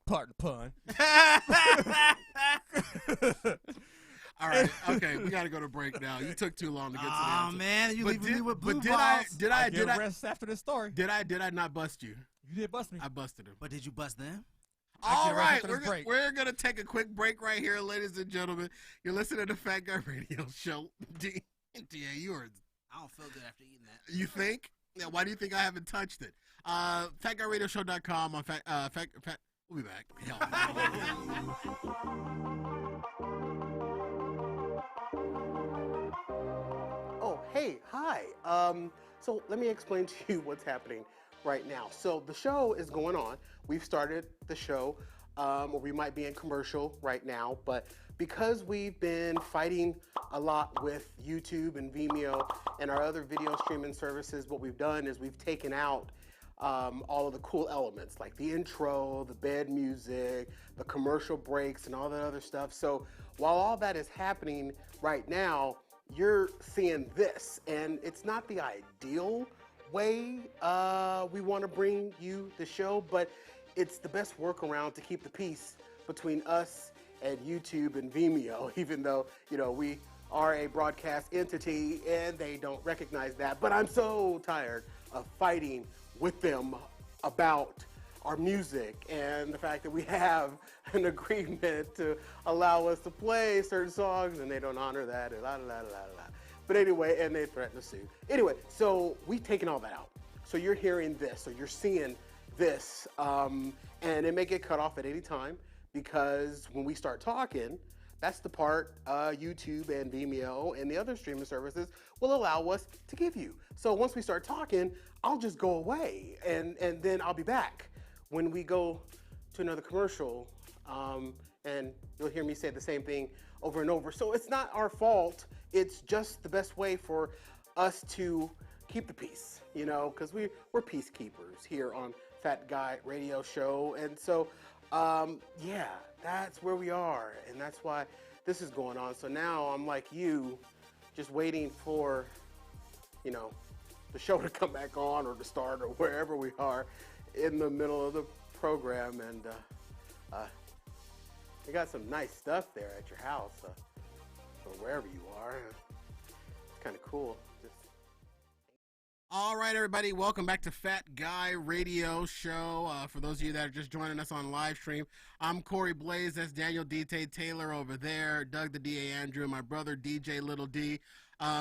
Pardon the pun. All right. Okay, we got to go to break now. You took too long to get to the Oh, answer. man. You leaving me with blue but balls. did I I get rest after this story. did I not bust you? You did bust me. I busted him. But did you bust them? I All get right right, after this break. we're gonna take a quick break right here, ladies and gentlemen. You're listening to Fat Guy Radio Show. D, you are. I don't feel good after eating that. You think? Yeah, why do you think I haven't touched it? FatGuyRadioShow.com on Fat. We'll be back. Oh, hey, hi. So let me explain to you what's happening right now. So the show is going on. We've started the show, or we might be in commercial right now, but because we've been fighting a lot with YouTube and Vimeo and our other video streaming services, what we've done is we've taken out all of the cool elements like the intro, the bed music, the commercial breaks, and all that other stuff. So while all that is happening right now, you're seeing this, and it's not the ideal way we want to bring you the show, but it's the best workaround to keep the peace between us and YouTube and Vimeo, even though, you know, we are a broadcast entity and they don't recognize that. But I'm so tired of fighting with them about our music and the fact that we have an agreement to allow us to play certain songs and they don't honor that and la la la la la. But anyway, and they threaten to sue. Anyway, so we've taken all that out. So you're hearing this, or you're seeing this, and it may get cut off at any time because when we start talking, That's the part YouTube and Vimeo and the other streaming services will allow us to give you. So once we start talking, I'll just go away, and then I'll be back when we go to another commercial, and you'll hear me say the same thing over and over. So it's not our fault. It's just the best way for us to keep the peace, you know, because we're peacekeepers here on Fat Guy Radio Show. And so, yeah, that's where we are. And that's why this is going on. So now I'm like you, just waiting for, you know, the show to come back on or to start or wherever we are in the middle of the program. And you got some nice stuff there at your house or wherever you are. It's kind of cool. All right, everybody, welcome back to Fat Guy Radio Show. For those of you that are just joining us on live stream, I'm Corey Blaze. That's Daniel D.T. Taylor over there, Doug the D.A. Andrew, and my brother DJ Little D.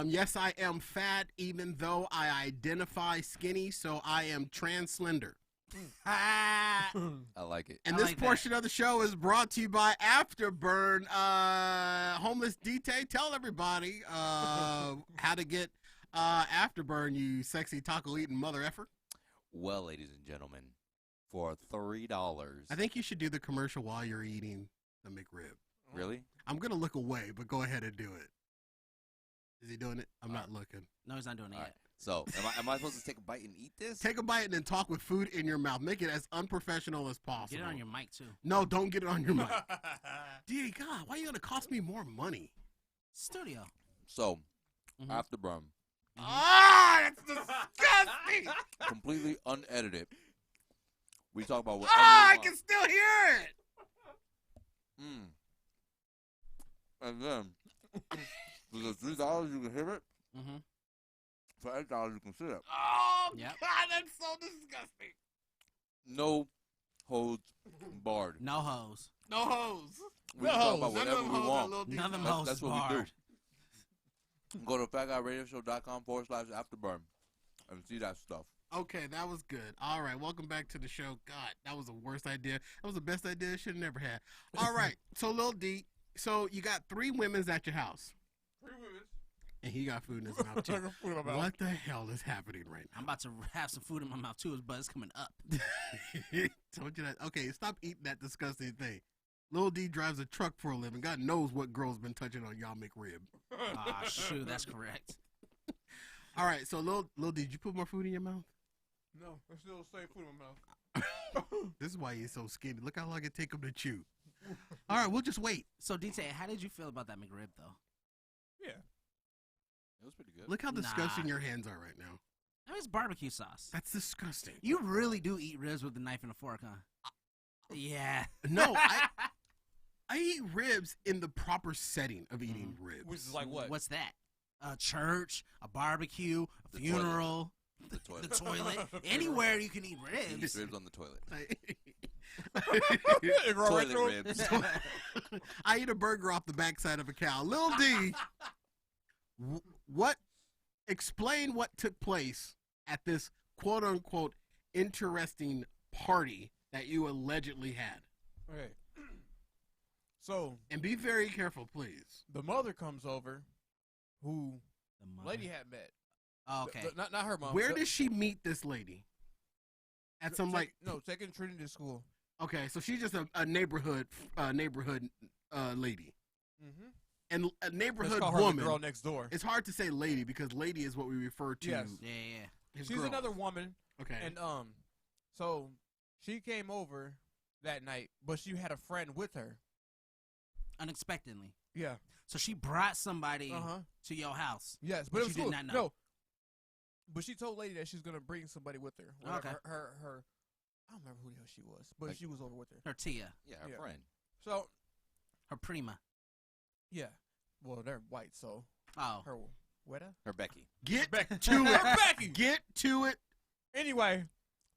Yes, I am fat, even though I identify skinny, so I am trans slender. I like it. And I this like portion of the show is brought to you by Afterburn. Homeless D.T., tell everybody how to get Afterburn, you sexy taco eating mother effer. Well, ladies and gentlemen, for $3. I think you should do the commercial while you're eating the McRib. Really? I'm going to look away, but go ahead and do it. Is he doing it? I'm not looking. No, he's not doing it All yet. right. So, am I supposed to take a bite and eat this? Take a bite and then talk with food in your mouth. Make it as unprofessional as possible. Get it on your mic, too. No, don't get it on your mic. Dear God, why are you going to cost me more money? Studio. So, Mhm. Afterburn, Ah, that's disgusting. completely unedited. We talk about whatever Ah, I we can want. still hear it. And then, for the $3 you can hear it. Mm-hmm. For $8 you can see it. Oh, Yep. God, that's so disgusting. No holds barred. No hose. No hose. We can talk about None of whatever them we hoes want. are little None of them That's- hoes that's is what we do. barred. Go to fatguyradioshow.com/afterburn and see that stuff. Okay, that was good. All right, welcome back to the show. God, that was the worst idea. That was the best idea I should have never had. All right, so Lil D, so you got 3 women's at your house, 3 women. and he got food in his mouth too. Food in my mouth. What the hell is happening right I'm about to have some food in my mouth, too, but it's coming up. now? Told you that. Okay, stop eating that disgusting thing. Lil D drives a truck for a living. God knows what girl's been touching on y'all McRib. Ah, shoot, that's correct. All right, so Lil D, did you put more food in your mouth? No, I still the same food in my mouth. This is why he's so skinny. Look how long it take him to chew. All right, we'll just wait. So, DT, how did you feel about that McRib, though? Yeah. It was pretty good. Look how disgusting Nah. your hands are right now. I mean, it's barbecue sauce. That's disgusting. You really do eat ribs with a knife and a fork, huh? Yeah. No, I eat ribs in the proper setting of eating ribs. Which is like what? What's that? A church, a barbecue, a The funeral, The toilet. the toilet. Anywhere you can eat He eats ribs. ribs on the toilet. It go right Toilet through it. ribs. I eat a burger off the backside of a cow. Lil D, explain what took place at this quote unquote interesting party that you allegedly had. Okay. So And be very careful, please. the mother comes over, who The mother. lady had met. Oh, okay. Not her mom. Where did she meet this lady? At some like second Trinity school. okay, so she's just a neighborhood lady. Mm-hmm. And a Let's neighborhood call her the woman. girl next door. It's hard to say lady because lady is what we refer to. Yes. Yeah. his She's girls. another woman, Okay. and so she came over that night, but she had a friend with her. Unexpectedly. Yeah. So she brought somebody Uh huh. to your house. Yes, but But it was you did cool. not know. No. But she told lady that she's gonna bring somebody with her. Whatever. Okay. Her. I don't remember who the hell she was, but Like- she was over with her. Her tia. Yeah, our Yeah. friend. So Her prima. yeah, well they're white, so Oh. her Weta. Her Becky. Get Becky. to Her it. Becky. Get to it. Anyway,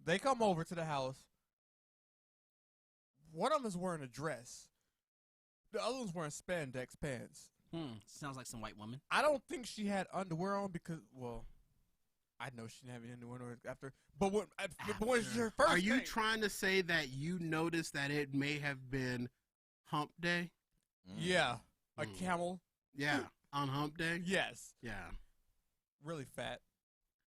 they come over to the house. One of them is wearing a dress. The other one's wearing spandex pants. Sounds like some white woman. I don't think she had underwear on because, well, I know she didn't have any underwear on after. But when it's her first Are you thing- trying to say that you noticed that it may have been hump day? Mm. Yeah. a camel. Yeah, on hump day. Yes, Yeah. really fat.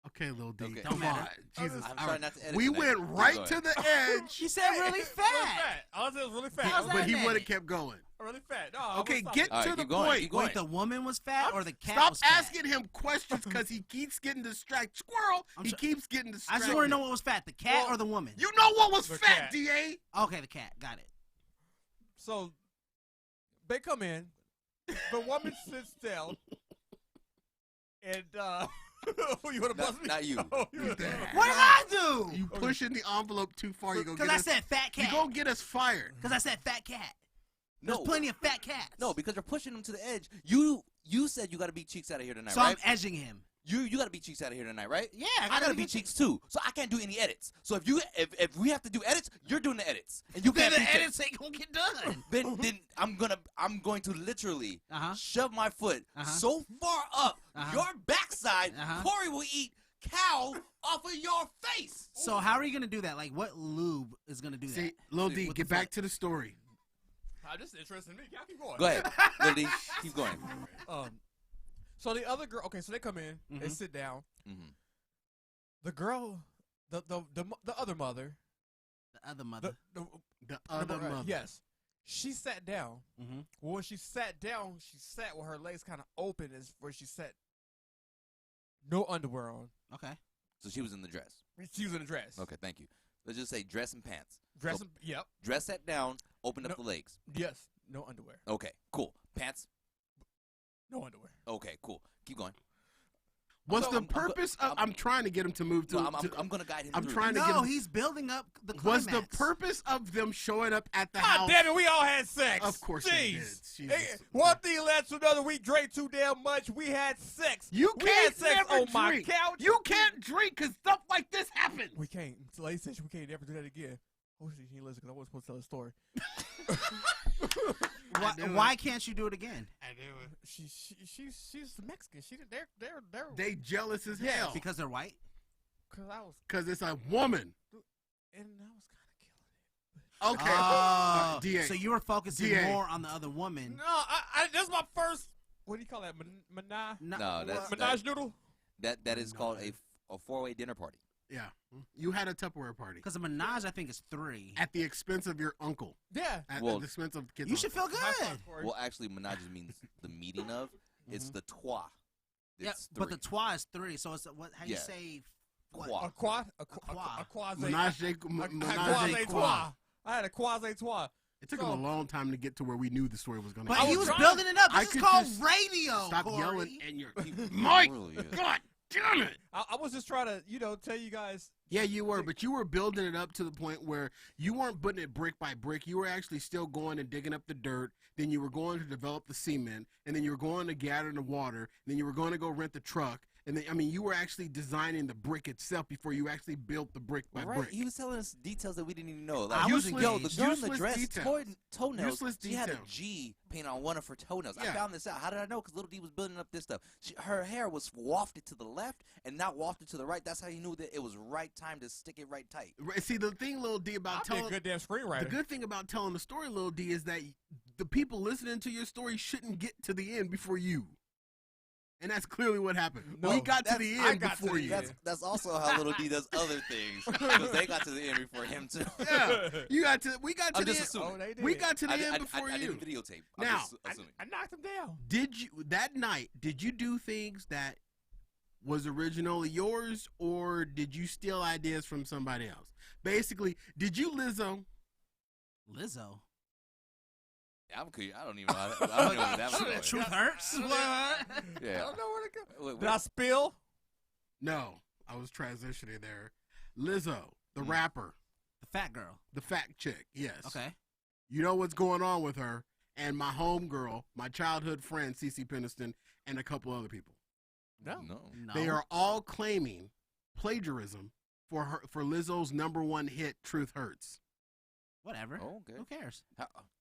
Okay, little D. Okay. Come on, Jesus. I'm All trying not to edit we tonight. went Keep right going. to the edge. He said really Really fat. fat. I said it was really fat. How's but that he meant? would have kept going. Really fat. No, I Okay, was get All right, to the keep going, point. keep going. Wait, the woman was fat or the cat Stop was fat? asking him questions because he keeps getting distracted. Squirrel, he keeps getting I distracted. just want to know what was fat, the cat or the woman? You know what was The fat, cat. DA? Okay, the cat. Got it. So they come in. The woman sits down, and you want to bust me? Not you. Oh, you wanna- What did I do? You pushing the envelope too far. You go Because get I us. said fat You cat. gonna get us fired. Because I said fat cat. There's No. plenty of fat cats. No, because you're pushing him to the edge. You said you got to beat Cheeks out of here tonight, so right? I'm edging him. You got to beat Cheeks out of here tonight, right? Yeah, I gotta beat Cheeks too, so I can't do any edits. So if we have to do edits, you're doing the edits, and you Then can't the beat edits ain't gonna get done. Then I'm going to literally Uh-huh. shove my foot Uh-huh. so far up Uh-huh. your backside, Uh-huh. Corey will eat cow off of your face. So how are you gonna do that? Like, what lube is gonna do See, that? Lil D, With get the back foot. to the story. This is interesting to me. Y'all keep going. Go ahead, Lily, keep going. So the other girl. Okay, so they come in. They Mhm. sit down. Mhm. The girl, the other mother. The other mother. The other mother. Yes, she sat down. Mm-hmm. Well, when she sat down, she sat with her legs kind of open, as where she sat. No underwear on. Okay. So she was in the dress. She was in a dress. Okay, thank you. Let's just say dress and pants. Dress. So Yep. dress sat down, opened up No. the legs. Yes. No underwear. Okay, cool. Pants. No underwear. Okay, cool. Keep going. What's So the I'm purpose of? I'm trying to get him to move to. No, to- I'm gonna guide him. I'm through trying to this. get No, him. he's building up the Was climax. the purpose of them showing up at the God house? damn it, we all had sex. Of course they did. Jeez. Jesus. Hey, one thing led to another. We drank too damn much. We had sex. You we can't had sex never on my drink. couch. You can't drink because stuff like this happens. We can't. Lady said we can't ever do that again. Oh, she didn't listen because I wasn't supposed to tell the story. Why can't you do it again? I do it. She's Mexican. They're They jealous as Yeah. hell Because they're white? because I was because it's a woman. and I was kind of killing it. Okay. Oh, DA. so you were focusing DA. more on the other woman. No, I that's my first. What do you call that? Menage? No, that's Menage noodle. that is called a four-way dinner party. Yeah. You had a Tupperware party Because a menage, I think, is 3. at the expense of your uncle. Yeah. At Well, the expense of the kids. You should feel High good. five, Corey. Well, actually, menage means the meeting of. It's the trois. Yeah, It's but the three. trois is 3. So it's what? How you Yeah. say? Quad. a quad, a quad. quasi, Menage a quasi. trois. I had a quasi trois. It took him a long time to get to where we knew the story was going to But I he was was trying- building it up. I This is could called just radio. Stop Corey. yelling and you're Mike. Really is. God damn it. I was just trying to, tell you guys. Yeah, you were, but you were building it up to the point where you weren't putting it brick by brick. You were actually still going and digging up the dirt. Then you were going to develop the cement, and then you were going to gather the water. And then you were going to go rent the truck. And then, I mean, you were actually designing the brick itself before you actually built the brick by Right, brick. he was telling us details that we didn't even know. I Like, was Useless- yo, the girl in the useless dress, details. toenails, Useless she had a details. G painted on one of her toenails. I Yeah. found this out. How did I know? Because Little D was building up this stuff. Her hair was wafted to the left and not wafted to the right. That's how you knew that it was right time to stick it right tight. Right, see, the thing, Lil D, about I'd be a telling good damn screenwriter. the good thing about telling the story, Lil D, is that the people listening to your story shouldn't get to the end before you. And that's clearly what happened. No, we got to that's- the I end got to before the you. end. That's also how Little D does other things. Because they got to the end before him, too. Yeah, we got to I'm the just end. assuming. Oh, they did. We got to the I end before I you. didn't videotape. I'm Now, just assuming. I knocked him down. Did you that night? Did you do things that was originally yours, or did you steal ideas from somebody else? Basically, did you Lizzo? Lizzo. I don't even know. I don't know where that was going. Truth hurts. What? I Yeah. don't know where to go. Wait, Did I spill? No, I was transitioning there. Lizzo, the Mm. rapper, The fat girl. the fat chick. Yes. Okay. You know what's going on with her and my homegirl, my childhood friend Cece Peniston, and a couple other people. No. No. They are all claiming plagiarism for Lizzo's #1 hit, "Truth Hurts." Whatever. Oh, okay. Who cares?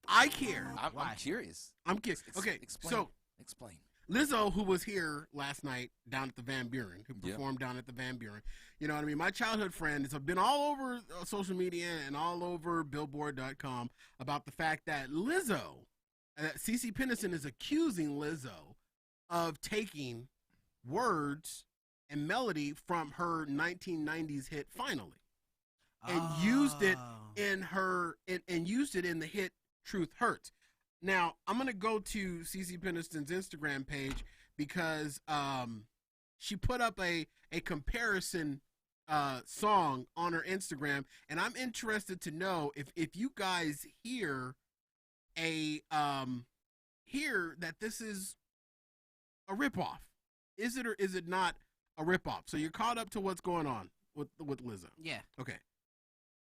I care. Why? I'm curious. I'm kidding. Okay, Explain. so Explain. Lizzo, who was here last night down at the Van Buren, who Yeah. performed down at the Van Buren, you know what I mean? My childhood friend has been all over social media and all over Billboard.com about the fact that Lizzo Cece Peniston is accusing Lizzo of taking words and melody from her 1990s hit "Finally" and used it in the hit "Truth Hurts." Now I'm gonna go to Cece Peniston's Instagram page because she put up a comparison song on her Instagram, and I'm interested to know if you guys hear that this is a ripoff. Is it or is it not a ripoff? So you're caught up to what's going on with Lizzo. Yeah. Okay.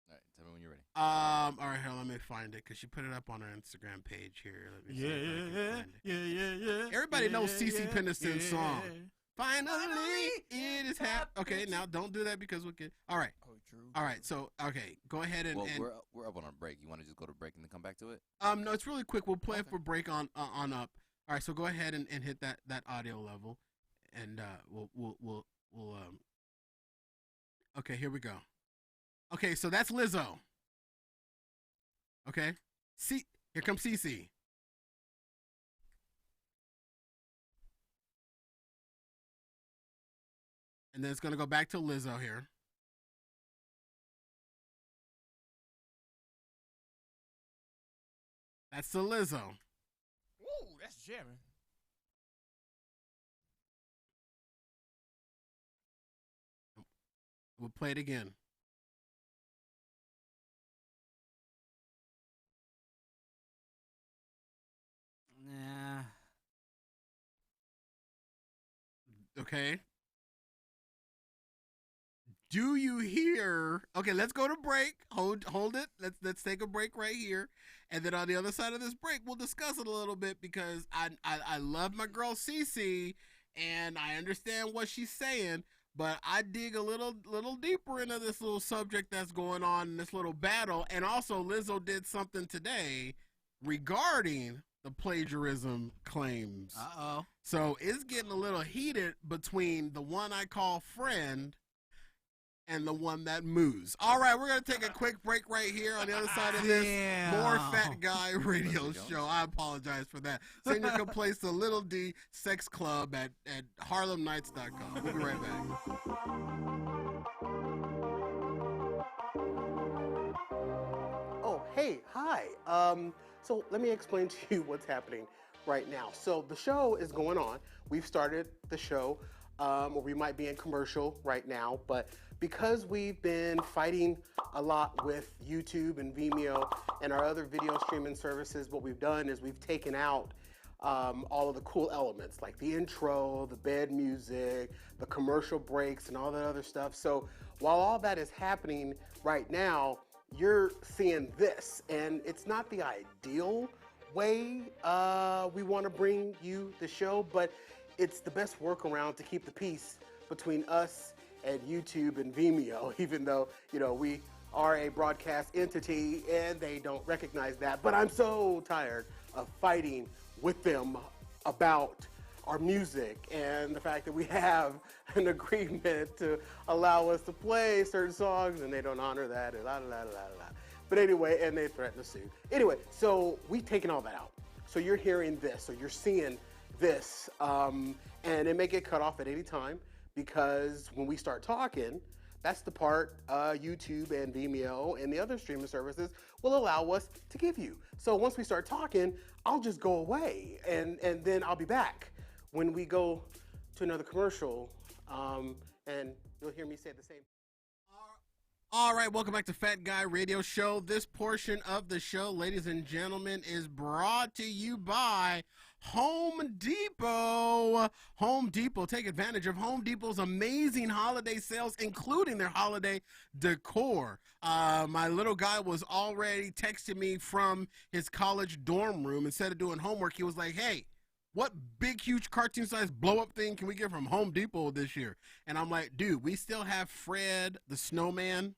All right, tell me when you're ready. All right, here, let me find it because she put it up on her Instagram page here. Let me see if I can find it. Yeah. Everybody knows Cece Peniston's song. Finally, it is Okay, now don't do that because we'll get. All right. Oh, true. All right. So okay, go ahead and. Well, we're up on our break. You want to just go to break and then come back to it? No, it's really quick. We'll play it for break on up. All right, so go ahead and hit that audio level, and we'll Okay, here we go. Okay, so that's Lizzo. Okay, here comes Cece. And then it's gonna go back to Lizzo here. That's the Lizzo. Ooh, that's jamming. We'll play it again. Nah. Okay. Do you hear? Okay, let's go to break. Hold it. Let's take a break right here, and then on the other side of this break, we'll discuss it a little bit because I love my girl Cece, and I understand what she's saying, but I dig a little deeper into this little subject that's going on in this little battle, and also Lizzo did something today regarding the plagiarism claims. Uh-oh. So it's getting a little heated between the one I call friend and the one that moves. All right, we're going to take a quick break right here on the other side of this. More Fat Guy Radio Show. I apologize for that. Send your complaints to Little D Sex Club at HarlemNights.com. We'll be right back. Oh, hey, hi. So let me explain to you what's happening right now. So the show is going on. We've started the show, or we might be in commercial right now, but because we've been fighting a lot with YouTube and Vimeo and our other video streaming services, what we've done is we've taken out all of the cool elements like the intro, the bed music, the commercial breaks, and all that other stuff. So while all that is happening right now, you're seeing this, and it's not the ideal way we want to bring you the show, but it's the best workaround to keep the peace between us and YouTube and Vimeo, even though, you know, we are a broadcast entity and they don't recognize that. But I'm so tired of fighting with them about our music and the fact that we have an agreement to allow us to play certain songs and they don't honor that and la la la la la. But anyway, and they threaten to sue. Anyway, so we've taken all that out. So you're hearing this, or you're seeing this, and it may get cut off at any time because when we start talking, that's the part YouTube and Vimeo and the other streaming services will allow us to give you. So once we start talking, I'll just go away and then I'll be back when we go to another commercial, and you'll hear me say the same. All right, welcome back to Fat Guy Radio Show. This portion of the show, ladies and gentlemen, is brought to you by Home Depot. Home Depot. Take advantage of Home Depot's amazing holiday sales, including their holiday decor. My little guy was already texting me from his college dorm room. Instead of doing homework, he was like, hey, what big, huge cartoon-sized blow-up thing can we get from Home Depot this year? And I'm like, dude, we still have Fred the Snowman.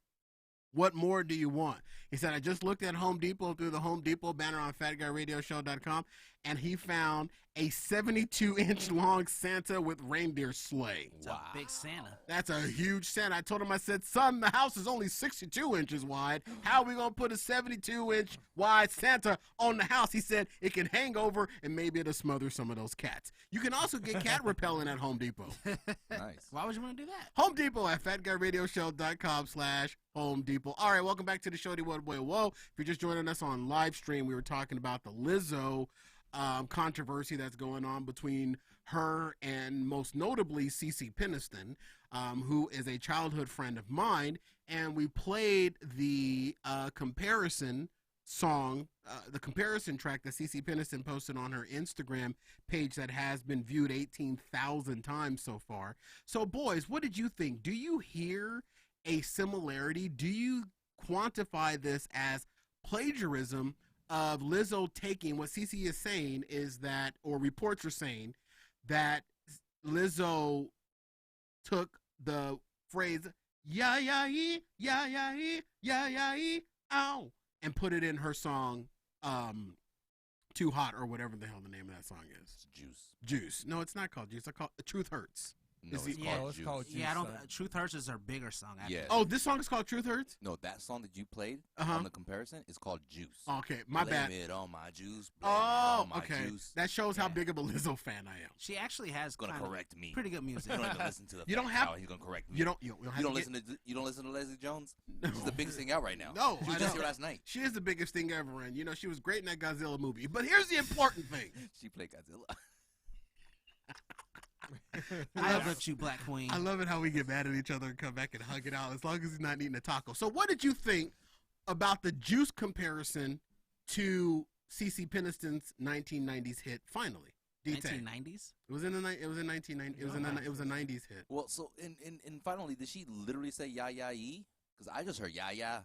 What more do you want? He said, I just looked at Home Depot through the Home Depot banner on FatGuyRadioShow.com, and he found a 72-inch long Santa with reindeer sleigh. It's a big Santa. That's a huge Santa. I told him, I said, son, the house is only 62 inches wide. How are we going to put a 72-inch wide Santa on the house? He said it can hang over and maybe it'll smother some of those cats. You can also get cat repellent at Home Depot. Nice. Why would you want to do that? Home Depot at FatGuyRadioShow.com/Home Depot. All right, welcome back to the show. Whoa. If you're just joining us on live stream, we were talking about the Lizzo controversy that's going on between her and most notably CeCe Peniston, who is a childhood friend of mine, and we played the comparison song, the comparison track that CeCe Peniston posted on her Instagram page that has been viewed 18,000 times so far. So boys, what did you think? Do you hear a similarity? Do you quantify this as plagiarism of Lizzo taking what CeCe is saying is that, or reports are saying, that Lizzo took the phrase, yeah, ow, and put it in her song, Too Hot, or whatever the hell the name of that song is. It's Juice. Juice. No, it's not called Juice. It's called Truth Hurts. No, Is it's he- called it's Juice. called Juice. Yeah, I don't. Truth Hurts is her bigger song. Actually. Yeah. Oh, this song is called Truth Hurts? No, that song that you played Uh-huh. on the comparison is called Juice. Okay, my bad. Blame it on my juice. Blame it Oh, on my okay. juice. That shows how Yeah. big of a Lizzo fan I am. She actually has Gonna kinda correct me. pretty good music. You don't even listen to the You don't fact have- how he's gonna correct me. You don't have You don't to listen to Leslie Jones? No. She's the biggest thing out right now. No, She was I just know. here last night. She is the biggest thing ever, and she was great in that Godzilla movie. But here's the important thing. She played Godzilla. I love that you, Black Queen. I love it how we get mad at each other and come back and hug it out as long as he's not eating a taco. So what did you think about the Juice comparison to CeCe Peniston's 1990s hit Finally? D-Tay. 1990s. It was in the it was in 1990 it was a 90s hit. Well, so in finally, did she literally say yee? Because I just heard ya. I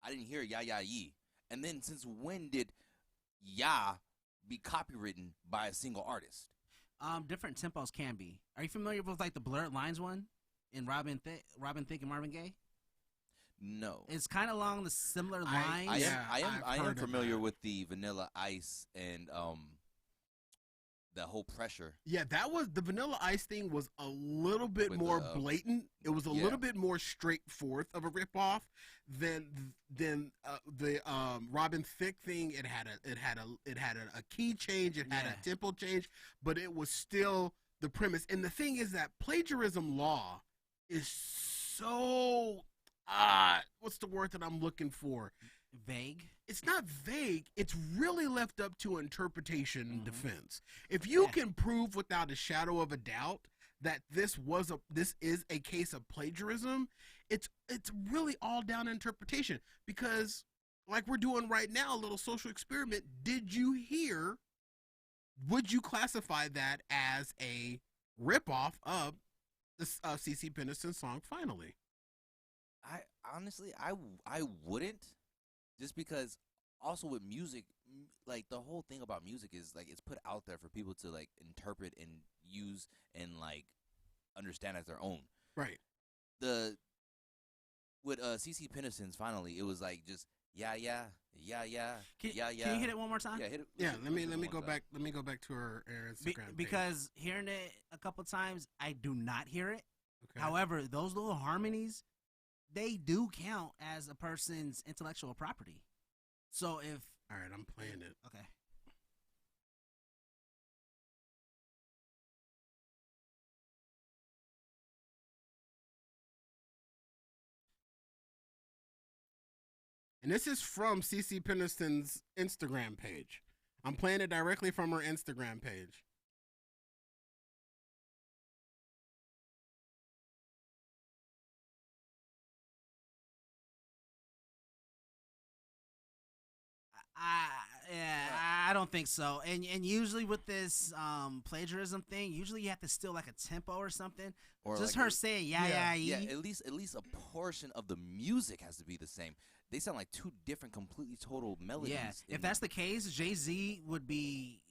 didn't hear yee. And then since when did ya be copywritten by a single artist? Different tempos can be. Are you familiar with like the Blurred Lines one in Robin Thicke and Marvin Gaye? No. It's kind of along the similar lines. I've I am heard of familiar that. with the Vanilla Ice and the whole pressure. Yeah, that was the Vanilla Ice thing was a little bit With more the, blatant. It was a yeah. little bit more straightforward of a ripoff than the Robin Thicke thing. It had a key change. It had Yeah. a tempo change, but it was still the premise. And the thing is that plagiarism law is so what's the word that I'm looking for? Vague. It's not vague. It's really left up to interpretation and Mhm. defense. If you Yeah. can prove without a shadow of a doubt that this is a case of plagiarism, it's really all down to interpretation. Because like we're doing right now, a little social experiment. Would you classify that as a ripoff of the CeCe Peniston song Finally? I honestly, I wouldn't, just because also with music, like the whole thing about music is like it's put out there for people to like interpret and use and like understand as their own. Right. With CeCe Peniston's Finally, it was like just yeah. Can Yeah. you hit it one more time? Yeah, hit it. Yeah, listen- let me listen to go one back. Let me go back to her Instagram page. Because hearing it a couple times, I do not hear it. Okay. However, those little harmonies, they do count as a person's intellectual property. So if All right, I'm playing it. okay, And this is from CeCe Peniston's Instagram page. I'm playing it directly from her Instagram page. I don't think so. And usually with this plagiarism thing, usually you have to steal like a tempo or something. Or Just like her saying yeah. Yeah, at least a portion of the music has to be the same. They sound like two different, completely total melodies. Yeah, if in- that's the case, Jay-Z would be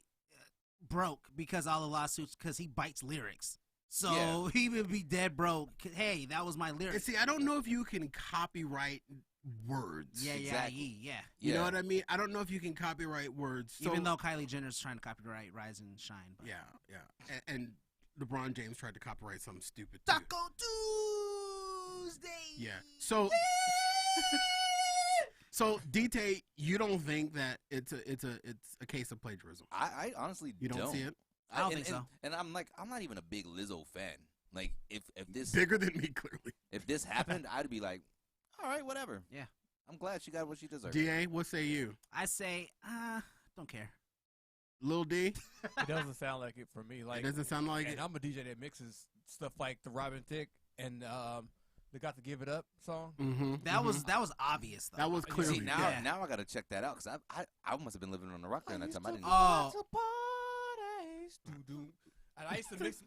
broke because all the lawsuits, because he bites lyrics. So he would be dead broke. Hey, that was my lyric. And see, I don't know if you can copyright words. Yeah. You know what I mean? I don't know if you can copyright words. So, Even though Kylie Jenner's trying to copyright Rise and Shine. But. Yeah. And LeBron James tried to copyright something stupid too. Taco Tuesday. Yeah. So DT, you don't think that it's a case of plagiarism? I honestly You don't see it? I don't think so. And I'm not even a big Lizzo fan. Like if this Bigger than me, clearly. if this happened, I'd be like, all right, whatever. Yeah. I'm glad she got what she deserved. DA, what say you? I say, don't care. Lil D? It doesn't sound like it for me. Like, It doesn't sound like and it. I'm a DJ that mixes stuff like the Robin Thicke and they got to Give It Up song. Mm-hmm. That was obvious though. That was clearly. See, now I gotta check that out because I must have been living on the rock during that time. I didn't. Oh. And I used to mix.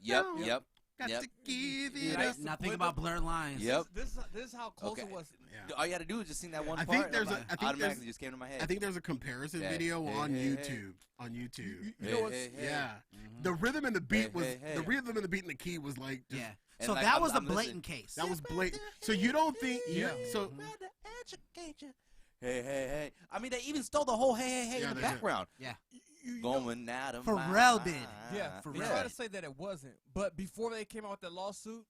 Yep. Got Yep. to give it Yeah, up. Now think about blurred lines. Yep. This is how close Okay. it was. Yeah. All you had to do is just sing that one I part. think there's and a- I think automatically there's- just came to my head. I think there's a comparison Yeah. video Hey, on hey, hey. YouTube. On YouTube. You know what's Yeah. Mm-hmm. The rhythm and the beat Hey, was hey, hey. the rhythm and the beat and the key was like just, Yeah. And So like, that I'm- was a I'm listening. blatant case. that was blatant. So you don't think Yeah. so Hey. I mean, they even stole the whole hey Yeah, in the they did. background. you know, Going out of Pharrell did. yeah. For You real. try to say that it wasn't, but before they came out with that lawsuit,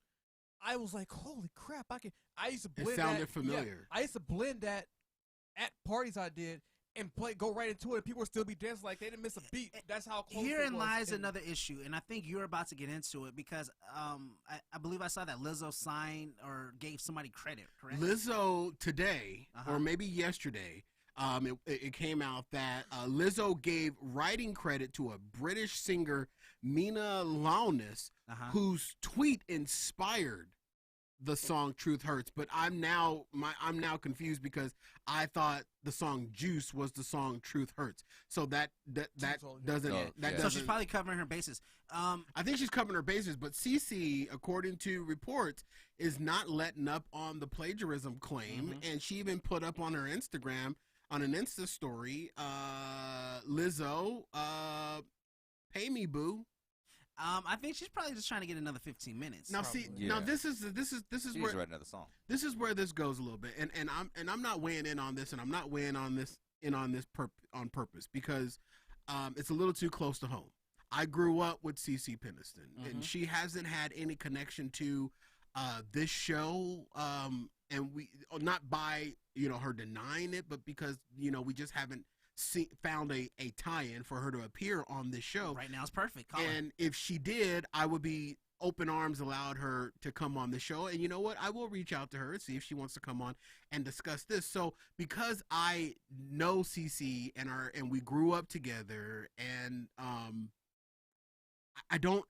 I was like, holy crap! I used to blend it sounded that, familiar. I used to blend that at parties I did and go right into it. People would still be dancing like they didn't miss a beat. That's how close. Herein it was. lies And another issue, and I think you're about to get into it because I believe I saw that Lizzo signed or gave somebody credit, correct? Lizzo today, Uh-huh. or maybe yesterday, it came out that Lizzo gave writing credit to a British singer, Mina Launis, Uh-huh. whose tweet inspired the song "Truth Hurts." But I'm now confused because I thought the song "Juice" was the song "Truth Hurts." So that doesn't No, that yeah. So doesn't. she's probably covering her bases. I think she's covering her bases, but Cece, according to reports, is not letting up on the plagiarism claim, and she even put up on her Instagram, on an Insta story, Lizzo, pay me, boo. I think she's probably just trying to get another 15 minutes. Now see, Probably. now Yeah. this is She needs where to write another song. this is where this goes a little bit, and I'm not weighing in on this, and I'm not weighing on this on purpose because it's a little too close to home. I grew up with CeCe Peniston, and she hasn't had any connection to this show, and we not by her denying it, but because we just haven't found a tie-in for her to appear on this show. Right now it's perfect. Call her. And if she did, I would be open arms allowed her to come on the show. And you know what? I will reach out to her and see if she wants to come on and discuss this. So because I know CeCe and we grew up together, and I don't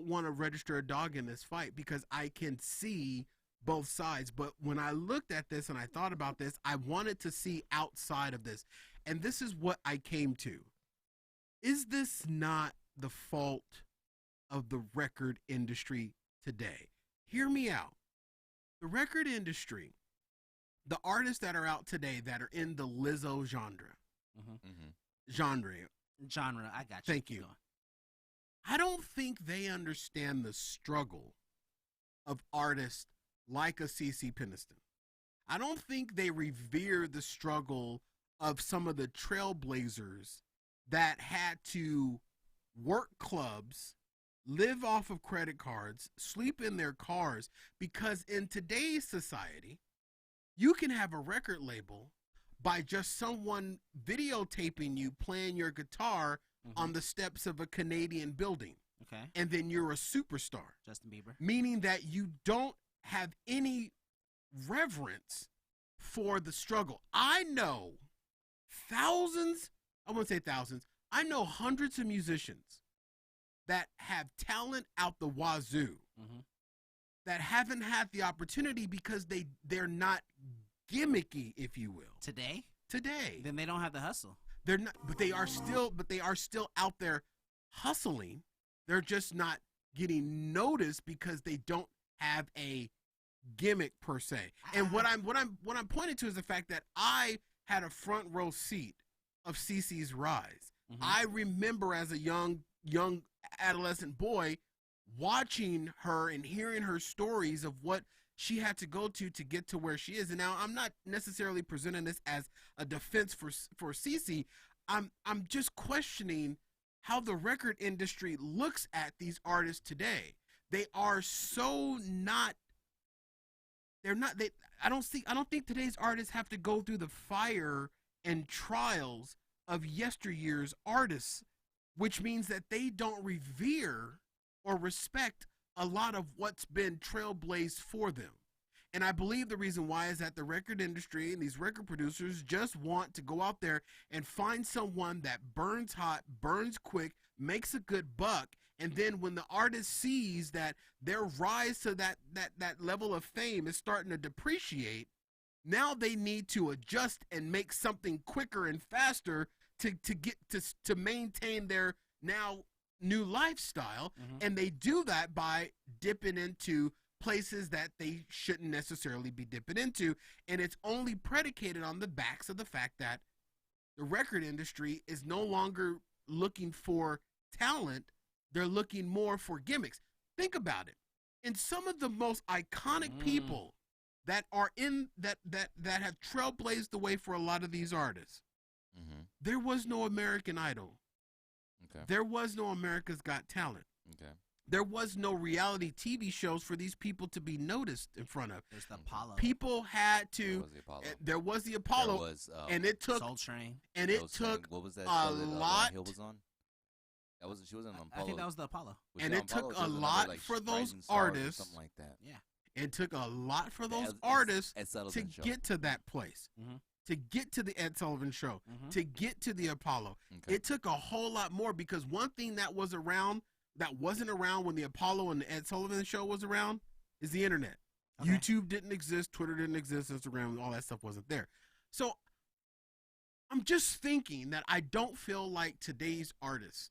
want to register a dog in this fight because I can see both sides. But when I looked at this and I thought about this, I wanted to see outside of this. And this is what I came to. Is this not the fault of the record industry today? Hear me out. The record industry, the artists that are out today that are in the Lizzo genre, Genre, I got you. Thank Keep you. going. I don't think they understand the struggle of artists like a CeCe Peniston. I don't think they revere the struggle of some of the trailblazers that had to work clubs, live off of credit cards, sleep in their cars, because in today's society, you can have a record label by just someone videotaping you playing your guitar on the steps of a Canadian building, Okay. and then you're a superstar, Justin Bieber. meaning that you don't have any reverence for the struggle. I know thousands, I won't say thousands, I know hundreds of musicians that have talent out the wazoo that haven't had the opportunity because they're not gimmicky, if you will. Today? Today. Then they don't have the hustle. They're not, but they are still out there hustling. They're just not getting noticed because they don't have a gimmick per se. And what I'm pointing to is the fact that I had a front row seat of CeCe's rise. I remember as a young adolescent boy watching her and hearing her stories of what she had to go to get to where she is. And now I'm not necessarily presenting this as a defense for Cece. I'm just questioning how the record industry looks at these artists today. They are so not. They're not. I don't think today's artists have to go through the fire and trials of yesteryear's artists, which means that they don't revere or respect a lot of what's been trailblazed for them. And I believe the reason why is that the record industry and these record producers just want to go out there and find someone that burns hot, burns quick, makes a good buck, and then when the artist sees that their rise to that level of fame is starting to depreciate, now they need to adjust and make something quicker and faster to maintain their now new lifestyle. And they do that by dipping into places that they shouldn't necessarily be dipping into, and it's only predicated on the backs of the fact that the record industry is no longer looking for talent, they're looking more for gimmicks. Think about it. In some of the most iconic people that are in that have trailblazed the way for a lot of these artists, there was no American Idol. Okay. There was no America's Got Talent. Okay. There was no reality TV shows for these people to be noticed in front of. There's the Apollo. People had to. There was the Apollo. There was, and it took Soul Train. And it took what was that a show that, lot. Hill was on? That was she wasn't on I Apollo. think that was the Apollo. Was And she it on took Apollo? a She was another, lot like, for those Rising Stars or artists. something like that. Yeah. It took a lot for those Ed artists Sullivan to show. get to that place. To get to the Ed Sullivan Show, to get to the Apollo. Okay. It took a whole lot more, because one thing that was around that wasn't around when the Apollo and the Ed Sullivan Show was around is the internet. Okay. YouTube didn't exist, Twitter didn't exist, Instagram, all that stuff wasn't there. So I'm just thinking that I don't feel like today's artists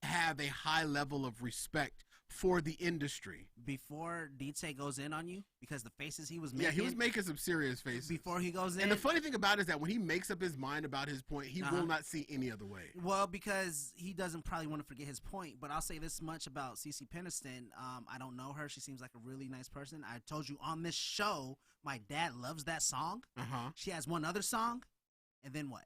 have a high level of respect for the industry. Before DT goes in on you, because the faces he was making. Yeah, he was making some serious faces. Before he goes in. And the funny thing about it is that when he makes up his mind about his point, he will not see any other way. Well, because he doesn't probably want to forget his point. But I'll say this much about Cece Peniston. I don't know her. She seems like a really nice person. I told you on this show, my dad loves that song. She has one other song, and then what?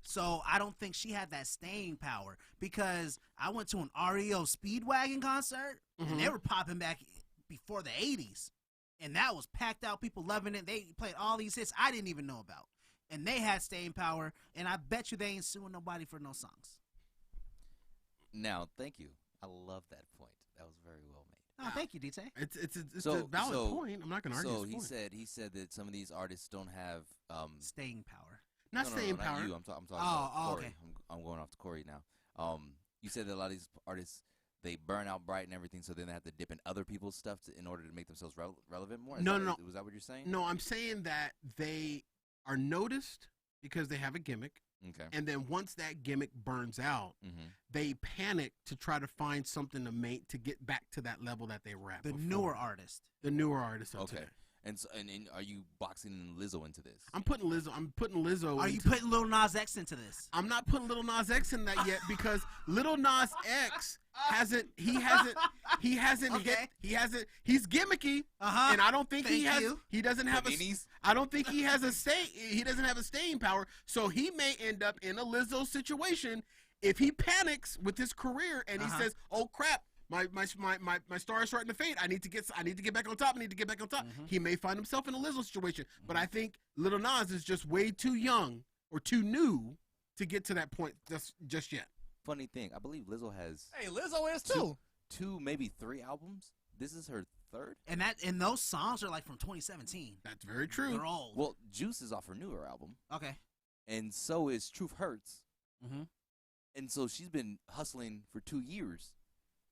So I don't think she had that staying power, because I went to an REO Speedwagon concert and they were popping back before the 80s. And that was packed out, people loving it. They played all these hits I didn't even know about. And they had staying power, and I bet you they ain't suing nobody for no songs. Now, thank you. I love that point. That was very well made. Oh, thank you, DT. It's a valid point. I'm not going to argue his So point. he said that some of these artists don't have Staying power. Not staying not power. you. I'm talking about Corey. Okay. I'm going off to Corey now. You said that a lot of these artists, they burn out bright and everything, so then they have to dip in other people's stuff in order to make themselves relevant more? No. Was that what you're saying? No, I'm saying that they are noticed because they have a gimmick. Okay. And then once that gimmick burns out, they panic to try to find something to get back to that level that they were at before. Newer artist. The newer artist of today. And so, and are you boxing Lizzo into this? I'm putting Lizzo. Are you putting Lil Nas X into this? I'm not putting Lil Nas X in that yet, because Lil Nas X hasn't hit. He's gimmicky, and I don't think he doesn't have I don't think he has he doesn't have a staying power. So he may end up in a Lizzo situation if he panics with his career and he says, "Oh crap. My star is starting to fade. I need to get back on top. He may find himself in a Lizzo situation. But I think Lil Nas is just way too young or too new to get to that point just yet. Funny thing, I believe Lizzo has. Hey, Lizzo is too. Two, maybe 3 albums. This is her 3rd. And those songs are like from 2017. That's very true. They're old. Well, Juice is off her newer album. Okay. And so is Truth Hurts. And so she's been hustling for 2 years.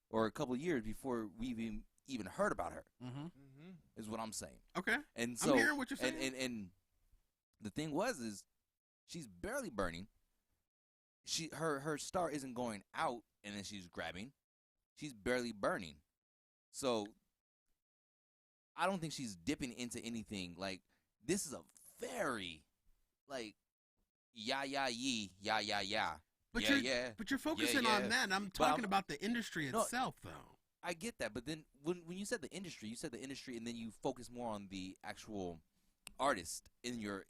Or a couple of years before we've even heard about her, is what I'm saying. Okay, and so I'm hearing what you're saying. And the thing is she's barely burning. Her star isn't going out, and then she's grabbing. She's barely burning. So I don't think she's dipping into anything. Like, this is a very, like, yeah But yeah. you're focusing yeah. on that. And I'm But talking about the industry No, itself, though. I get that, but then when you said the industry, and then you focus more on the actual artist in your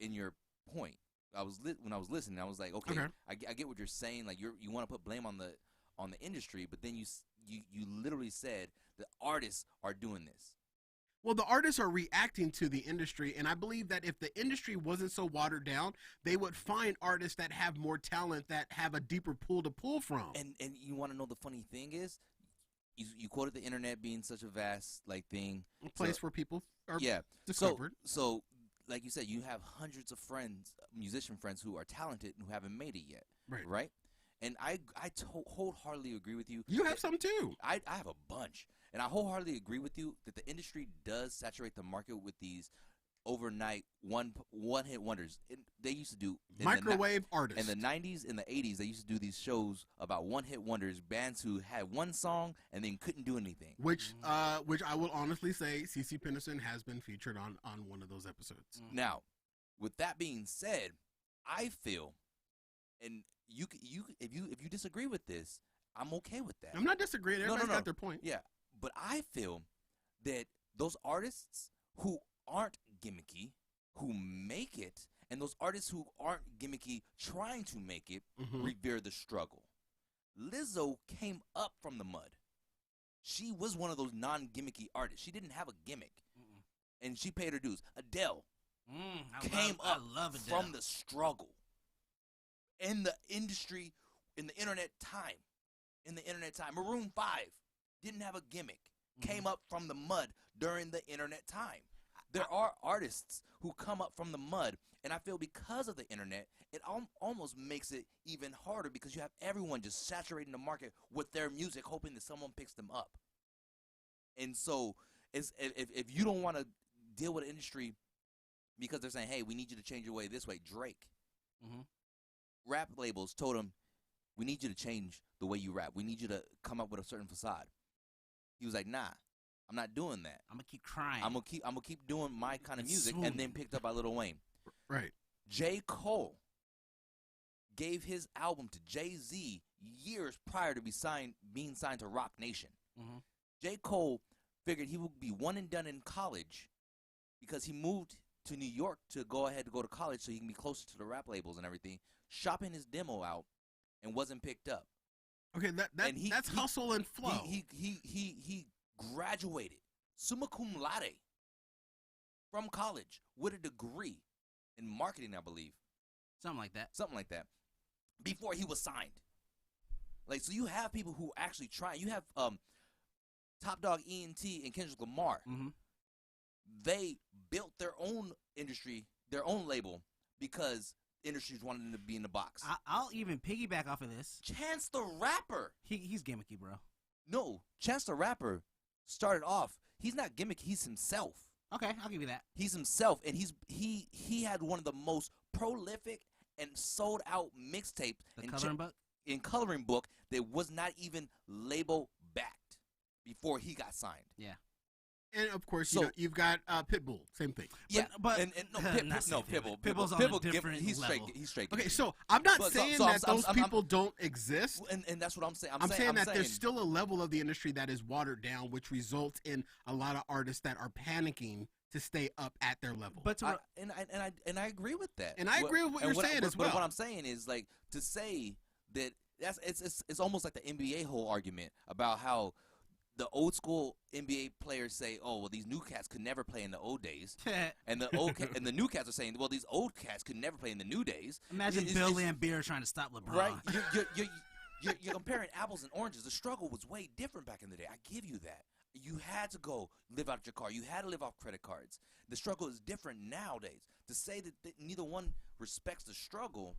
point. When I was listening, I was like, okay. I get what you're saying. Like you want to put blame on the industry, but then you literally said the artists are doing this. Well, the artists are reacting to the industry, and I believe that if the industry wasn't so watered down, they would find artists that have more talent, that have a deeper pool to pull from. And you want to know the funny thing is, you quoted the internet being such a vast thing, A place where people are discovered. discovered. So like you said, you have hundreds of friends, musician friends who are talented and who haven't made it yet, right? And I wholeheartedly agree with you. You have some too. I have a bunch, and I wholeheartedly agree with you that the industry does saturate the market with these overnight one hit wonders. They used to do microwave artists in the 90s and the 80s. They used to do these shows about one hit wonders, bands who had one song and then couldn't do anything. Which I will honestly say, CeCe Peniston has been featured on one of those episodes. Now, with that being said, I feel, and if you disagree with this, I'm okay with that. I'm not disagreeing. Everybody's got their point. Yeah, but I feel that those artists who aren't gimmicky, who make it, and those artists who aren't gimmicky trying to make it, revere the struggle. Lizzo came up from the mud. She was one of those non-gimmicky artists. She didn't have a gimmick, and she paid her dues. Adele came up from the struggle. In the industry, in the internet time. Maroon 5 didn't have a gimmick. Came up from the mud during the internet time. There are artists who come up from the mud, and I feel because of the internet, it almost makes it even harder because you have everyone just saturating the market with their music, hoping that someone picks them up. And so, if you don't want to deal with the industry because they're saying, hey, we need you to change your way this way, Drake. Rap labels told him, we need you to change the way you rap. We need you to come up with a certain facade. He was like, nah, I'm not doing that. I'm gonna keep crying. I'm gonna keep doing my kind of music, and then picked up by Lil Wayne. Right. J. Cole gave his album to Jay-Z years prior to being signed to Rock Nation. J. Cole figured he would be one and done in college because he moved to New York to go to college so he can be closer to the rap labels and everything, shopping his demo out, and wasn't picked up. Okay, that's hustle and flow. He graduated summa cum laude from college with a degree in marketing, I believe. Something like that. Before he was signed. So you have people who actually try. You have Top Dog ENT and Kendrick Lamar. They built their own industry, their own label, because industries wanted them to be in the box. I'll even piggyback off of this. Chance the Rapper. He's gimmicky, bro. No, Chance the Rapper started off. He's not gimmicky. He's himself. Okay, I'll give you that. He's himself, and he had one of the most prolific and sold out mixtapes in Coloring Book that was not even label backed before he got signed. Yeah. And of course, you've got Pitbull, same thing. Yeah, but Pitbull. Pitbull's on a different he's level. He's straight. Okay, so I'm not saying that those people don't exist. And that's what I'm saying. I'm saying that there's still a level of the industry that is watered down, which results in a lot of artists that are panicking to stay up at their level. But I agree with that. And I agree with what you're saying as well. But what I'm saying is to say that it's almost like the NBA whole argument about how the old school NBA players say, "Oh, well, these new cats could never play in the old days," and the new cats are saying, "Well, these old cats could never play in the new days." Imagine Bill Laimbeer trying to stop LeBron. Right? You're comparing apples and oranges. The struggle was way different back in the day. I give you that. You had to go live out your car. You had to live off credit cards. The struggle is different nowadays. To say that neither one respects the struggle,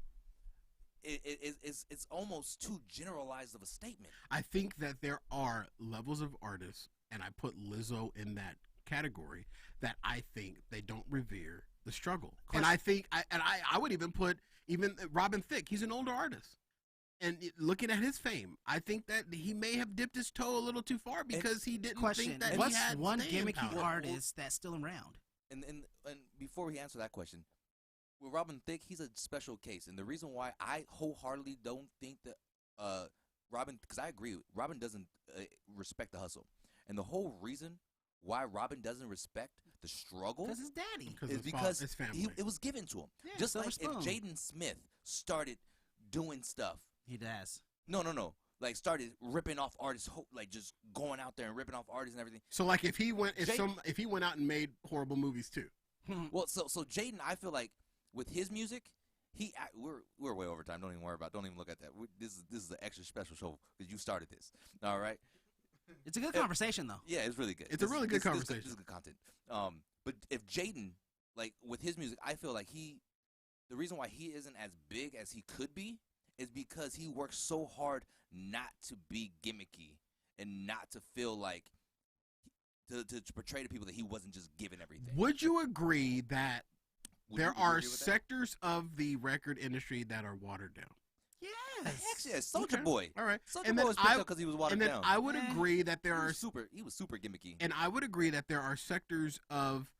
it's almost too generalized of a statement. I think that there are levels of artists, and I put Lizzo in that category, that I think they don't revere the struggle. And I think I would even put Robin Thicke. He's an older artist. And looking at his fame, I think that he may have dipped his toe a little too far because he didn't think that what's he had one staying gimmicky power. artist that's still around? And before we answer that question, with Robin Thicke, he's a special case, and the reason why I wholeheartedly don't think that Robin, because I agree, Robin doesn't respect the hustle, and the whole reason why Robin doesn't respect the struggle Because his daddy. Because is because his family. it was given to him. Yeah, Just silver like if spoon. Jaden Smith started doing stuff, He does. no, like started ripping off artists, like just going out there and ripping off artists and everything. So like if he went Jay- if he went out and made horrible movies too. Well, so Jaden, I feel like with his music, we're way over time. Don't even worry about. Don't even look at that. This is an extra special show because you started this. All right. It's a good conversation, though. Yeah, it's really good. It's a really good conversation. This is good content. But if Jaden, like with his music, I feel like the reason why he isn't as big as he could be is because he works so hard not to be gimmicky and not to feel like to portray to people that he wasn't just given everything. Would you agree that Would there you are agree with that? sectors of the record industry that are watered down? Yes. Actually, Soulja Okay. Boy. All right. Soulja And Boy then was picked I- up because he was watered And then down. I would Yeah. agree that there are He was super gimmicky. and I would agree that there are sectors of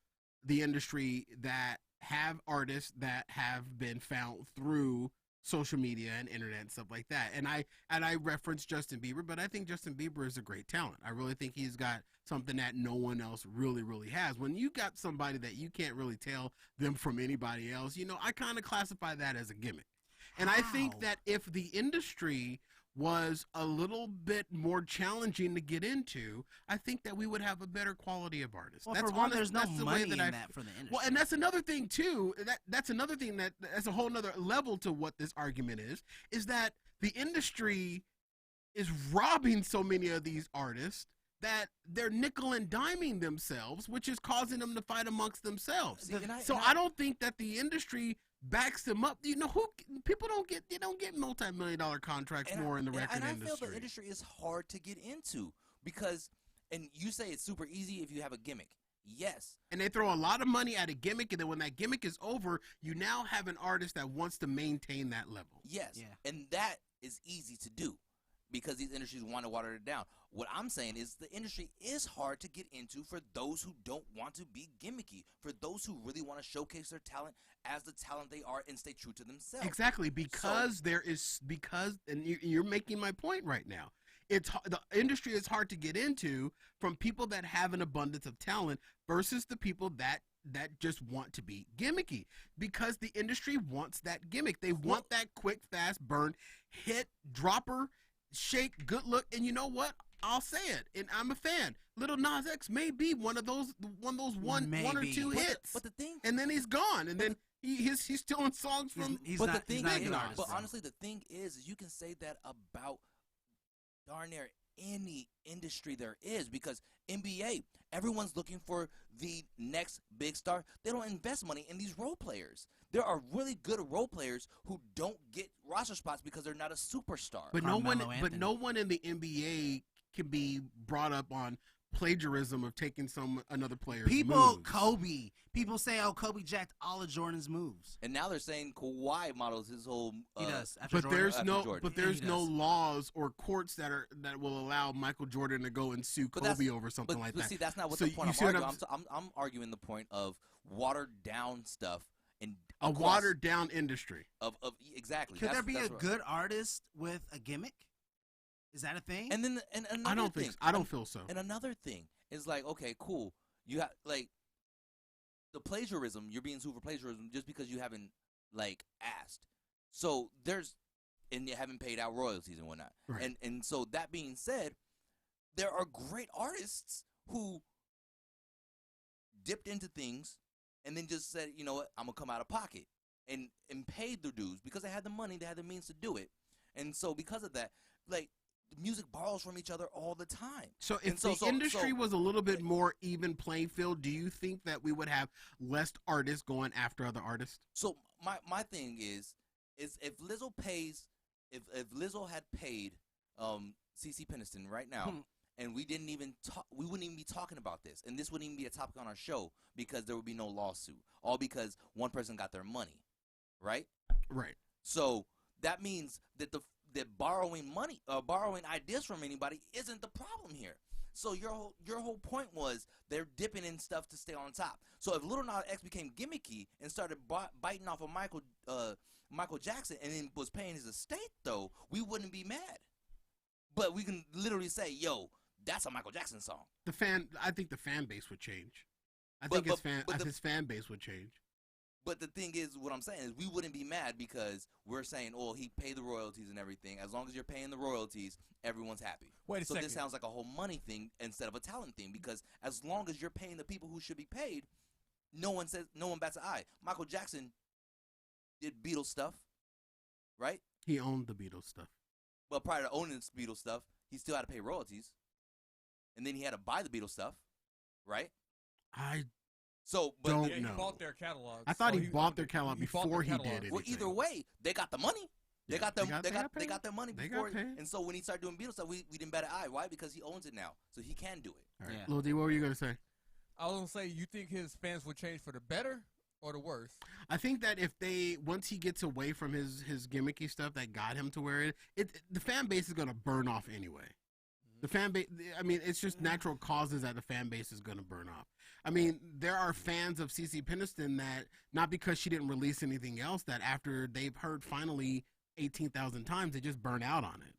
the industry that have artists that have been found through social media and internet and stuff like that. And I reference Justin Bieber, but I think Justin Bieber is a great talent. I really think he's got something that no one else really has. When you got somebody that you can't really tell them from anybody else, I kind of classify that as a gimmick. And I think How? that if the industry was a little bit more challenging to get into, I think that we would have a better quality of artists. Well, That's for one, honest- there's no that's the money way that in I that for the industry. well, and that's another thing too. That's another thing that's a whole nother level to what this argument is that the industry is robbing so many of these artists that they're nickel and diming themselves, which is causing them to fight amongst themselves. See, and I don't think that the industry backs them up. People don't get multi-million-dollar contracts more in the record and I industry. feel the industry is hard to get into because, and you say it's super easy if you have a gimmick. Yes. And they throw a lot of money at a gimmick, and then when that gimmick is over, you now have an artist that wants to maintain that level. Yes. Yeah. And that is easy to do because these industries want to water it down. What I'm saying is the industry is hard to get into for those who don't want to be gimmicky, for those who really want to showcase their talent as the talent they are and stay true to themselves. Exactly, because and you're making my point right now. The industry is hard to get into from people that have an abundance of talent versus the people that just want to be gimmicky, because the industry wants that gimmick. They want that quick, fast burn, hit, dropper, shake, good look. And you know what? I'll say it, and I'm a fan. Lil Nas X may be one of those one or Maybe. two hits, But the thing, and then he's gone, and then he's stealing songs from. He's but not, the he's thing not is, an artist. but honestly, the thing is you can say that about darn near any industry there is, because NBA, everyone's looking for the next big star. They don't invest money in these role players. There are really good role players who don't get roster spots because they're not a superstar. But Carmelo no Anthony. one in the NBA can be brought up on plagiarism of taking another player's People, moves. Kobe. People say, "Oh, Kobe jacked all of Jordan's moves." And now they're saying Kawhi models his whole. He does. After But Jordan. there's after no, Jordan. but Yeah, there's he no does. laws or courts that will allow Michael Jordan to go and sue But that's- Kobe over something like but that. see, that's not what So the point you I'm see what arguing. I'm arguing the point of watered down stuff and A across- watered down industry. of exactly. Could there That's- be a that's what- good artist with a gimmick? Is that a thing? And then and another I don't thing, think. So. I don't feel so. And another thing is like, okay, cool. You have like the plagiarism. You're being sued for plagiarism just because you haven't like asked. So and you haven't paid out royalties and whatnot. Right. And so that being said, there are great artists who dipped into things and then just said, you know what, I'm gonna come out of pocket and paid their dues because they had the money, they had the means to do it. And so because of that, like the music borrows from each other all the time. So And if the industry was a little bit more even playing field, do you think that we would have less artists going after other artists? So my thing is if Lizzo pays, if Lizzo had paid CeCe Peniston right now, and we wouldn't even be talking about this, and this wouldn't even be a topic on our show because there would be no lawsuit, all because one person got their money, right? Right. So that means that borrowing money, borrowing ideas from anybody isn't the problem here. So your whole point was they're dipping in stuff to stay on top. So if Lil Nas X became gimmicky and started biting off of Michael Jackson and then was paying his estate, though, we wouldn't be mad. But we can literally say, "Yo, that's a Michael Jackson song." I think the fan base would change. I But- think but his fan base would change. But the thing is, what I'm saying is we wouldn't be mad because we're saying, oh, he paid the royalties and everything. As long as you're paying the royalties, everyone's happy. Wait a So second. this sounds like a whole money thing instead of a talent thing, because as long as you're paying the people who should be paid, no one bats an eye. Michael Jackson did Beatles stuff, right? He owned the Beatles stuff. Well, prior to owning the Beatles stuff, he still had to pay royalties. And then he had to buy the Beatles stuff, right? So, but Don't Yeah, he know. bought their catalog. I thought So he bought their catalog bought before their he catalog. did anything. well, either way, they got the money. They Yeah, got they them. got- They they got got they paid. got their money They before. got paid. And so when he started doing Beatles stuff, we didn't bat an eye. Why? Because he owns it now, so he can do it. All right. Yeah. Lil D, what were you going to say? I was gonna say, you think his fans would change for the better or the worse? I think that once he gets away from his gimmicky stuff that got him to where the fan base is going to burn off anyway. The fan base, I mean, it's just natural causes that the fan base is going to burn off. I mean, there are fans of CeCe Peniston that, not because she didn't release anything else, that after they've heard finally 18,000 times, they just burn out on it.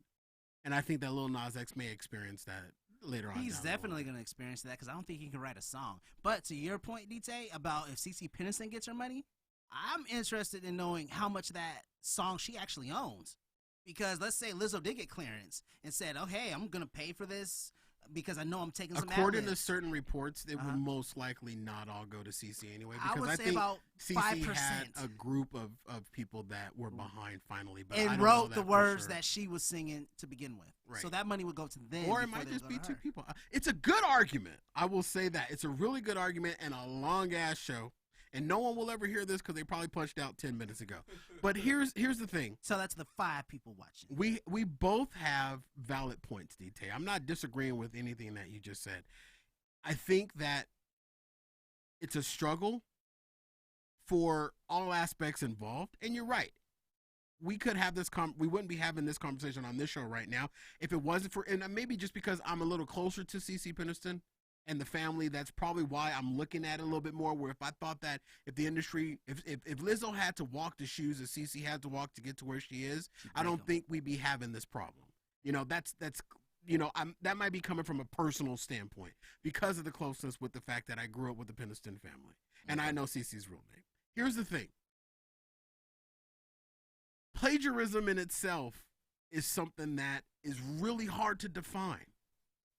And I think that Lil Nas X may experience that later on. He's down the definitely line. going to experience that because I don't think he can write a song. But to your point, DT, about if CeCe Peniston gets her money, I'm interested in knowing how much that song she actually owns. Because let's say Lizzo did get clearance and said, "Oh, hey, I'm going to pay for this because I know I'm taking some According to ad-libs." certain reports, it Uh-huh. would most likely not all go to CeCe anyway. I Because would I say think about CeCe 5%. had a group of people that were behind finally, but I and don't know wrote that the for words sure. that she was singing to begin with. Right. So that money would go to them. Or it before might they just go be to two her. people. It's a good argument. I will say that. It's a really good argument and a long ass show. And no one will ever hear this because they probably punched out 10 minutes ago. But here's the thing. So that's the 5 people watching. We both have valid points, DT. I'm not disagreeing with anything that you just said. I think that it's a struggle for all aspects involved, and you're right. We could have this we wouldn't be having this conversation on this show right now if it wasn't for, and maybe just because I'm a little closer to CeCe Peniston and the family, that's probably why I'm looking at it a little bit more, where if I thought that if the industry, if Lizzo had to walk the shoes that CeCe had to walk to get to where she is, I don't think we'd be having this problem. You know, that's that might be coming from a personal standpoint because of the closeness with the fact that I grew up with the Peniston family. And I know CeCe's real name. Here's the thing. Plagiarism in itself is something that is really hard to define.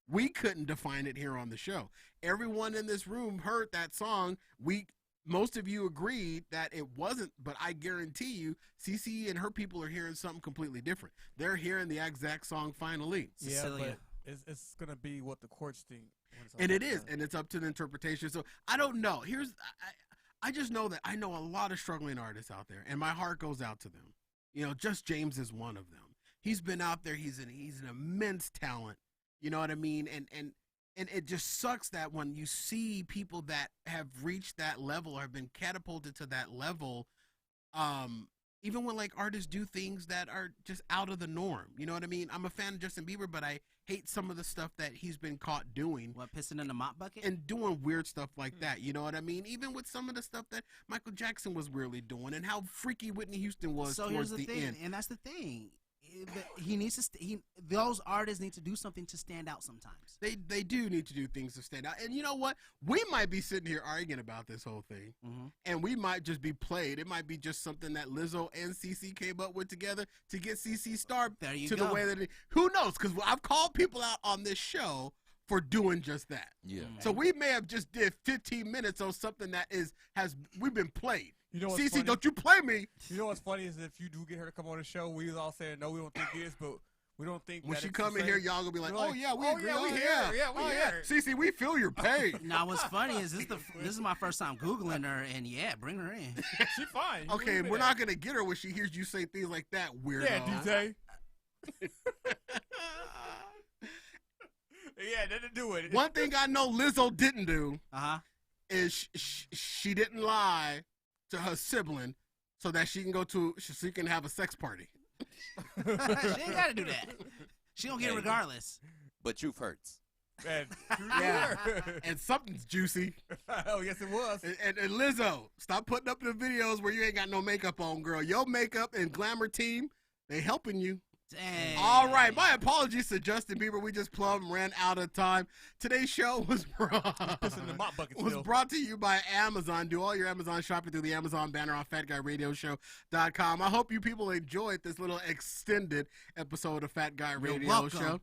We couldn't define it here on the show. Everyone in this room heard that song. Most of you agreed that it wasn't, but I guarantee you, CeCe and her people are hearing something completely different. They're hearing the exact song finally. Yeah, Cecilia. but it's gonna be what the courts think. And it is, and it's up to the interpretation. So I don't know. I just know that I know a lot of struggling artists out there, and my heart goes out to them. You know, Just James is one of them. He's been out there. He's an immense talent. You know what I mean? And it just sucks that when you see people that have reached that level or have been catapulted to that level, even when like artists do things that are just out of the norm. You know what I mean? I'm a fan of Justin Bieber, but I hate some of the stuff that he's been caught doing. What, pissing in the mop bucket? And doing weird stuff like that, you know what I mean? Even with some of the stuff that Michael Jackson was weirdly doing, and how freaky Whitney Houston was so towards here's the thing, end. and that's the thing. He needs to. Those artists need to do something to stand out sometimes. They do need to do things to stand out. And you know what? We might be sitting here arguing about this whole thing, and we might just be played. It might be just something that Lizzo and CeCe came up with together to get CeCe Star to the way that who knows? Because I've called people out on this show for doing just that. Yeah. So we may have just did 15 minutes on something that we've been played. You know what's CeCe, funny? don't you play me. You know what's funny is if you do get her to come on the show, we was all saying no, we don't think it is, but we don't think When that she it's come the in same. here, y'all gonna be like, We're oh yeah, we agree. yeah, we oh, hear. Yeah, we oh, hear. CeCe, we feel your pain. Now, what's funny is this is my first time Googling her, and yeah, bring her in. She fine. You Okay, believe and we're that. not gonna get her when she hears you say things like that, weirdo. Yeah, DJ. Yeah, nothing to do with it. One thing I know Lizzo didn't do Uh-huh. is she didn't lie to her sibling so that she can have a sex party. She ain't got to do that. She don't get it regardless. But truth hurts. And Yeah. And something's juicy. oh, yes, it was. And Lizzo, stop putting up the videos where you ain't got no makeup on, girl. Your makeup and glamour team, they helping you. Dang. All right, my apologies to Justin Bieber. We just plumb ran out of time. Today's show was brought to you by Amazon. Do all your Amazon shopping through the Amazon banner on FatGuyRadioShow.com. I hope you people enjoyed this little extended episode of Fat Guy Radio Show.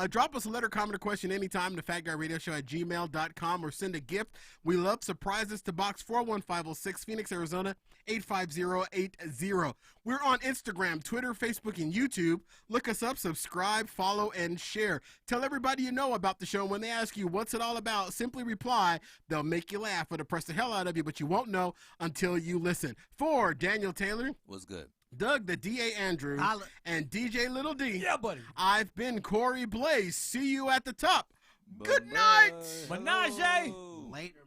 Drop us a letter, comment, or question anytime to FatGuyRadioShow@gmail.com or send a gift. We love surprises to Box 41506, Phoenix, Arizona 85080. We're on Instagram, Twitter, Facebook, and YouTube. Look us up, subscribe, follow, and share. Tell everybody you know about the show. When they ask you what's it all about, simply reply. They'll make you laugh or depress the hell out of you, but you won't know until you listen. For Daniel Taylor. What's good? Doug, the D.A. Andrew, and DJ Little D. Yeah, buddy. I've been Corey Blaze. See you at the top. Good night. Menage. Later.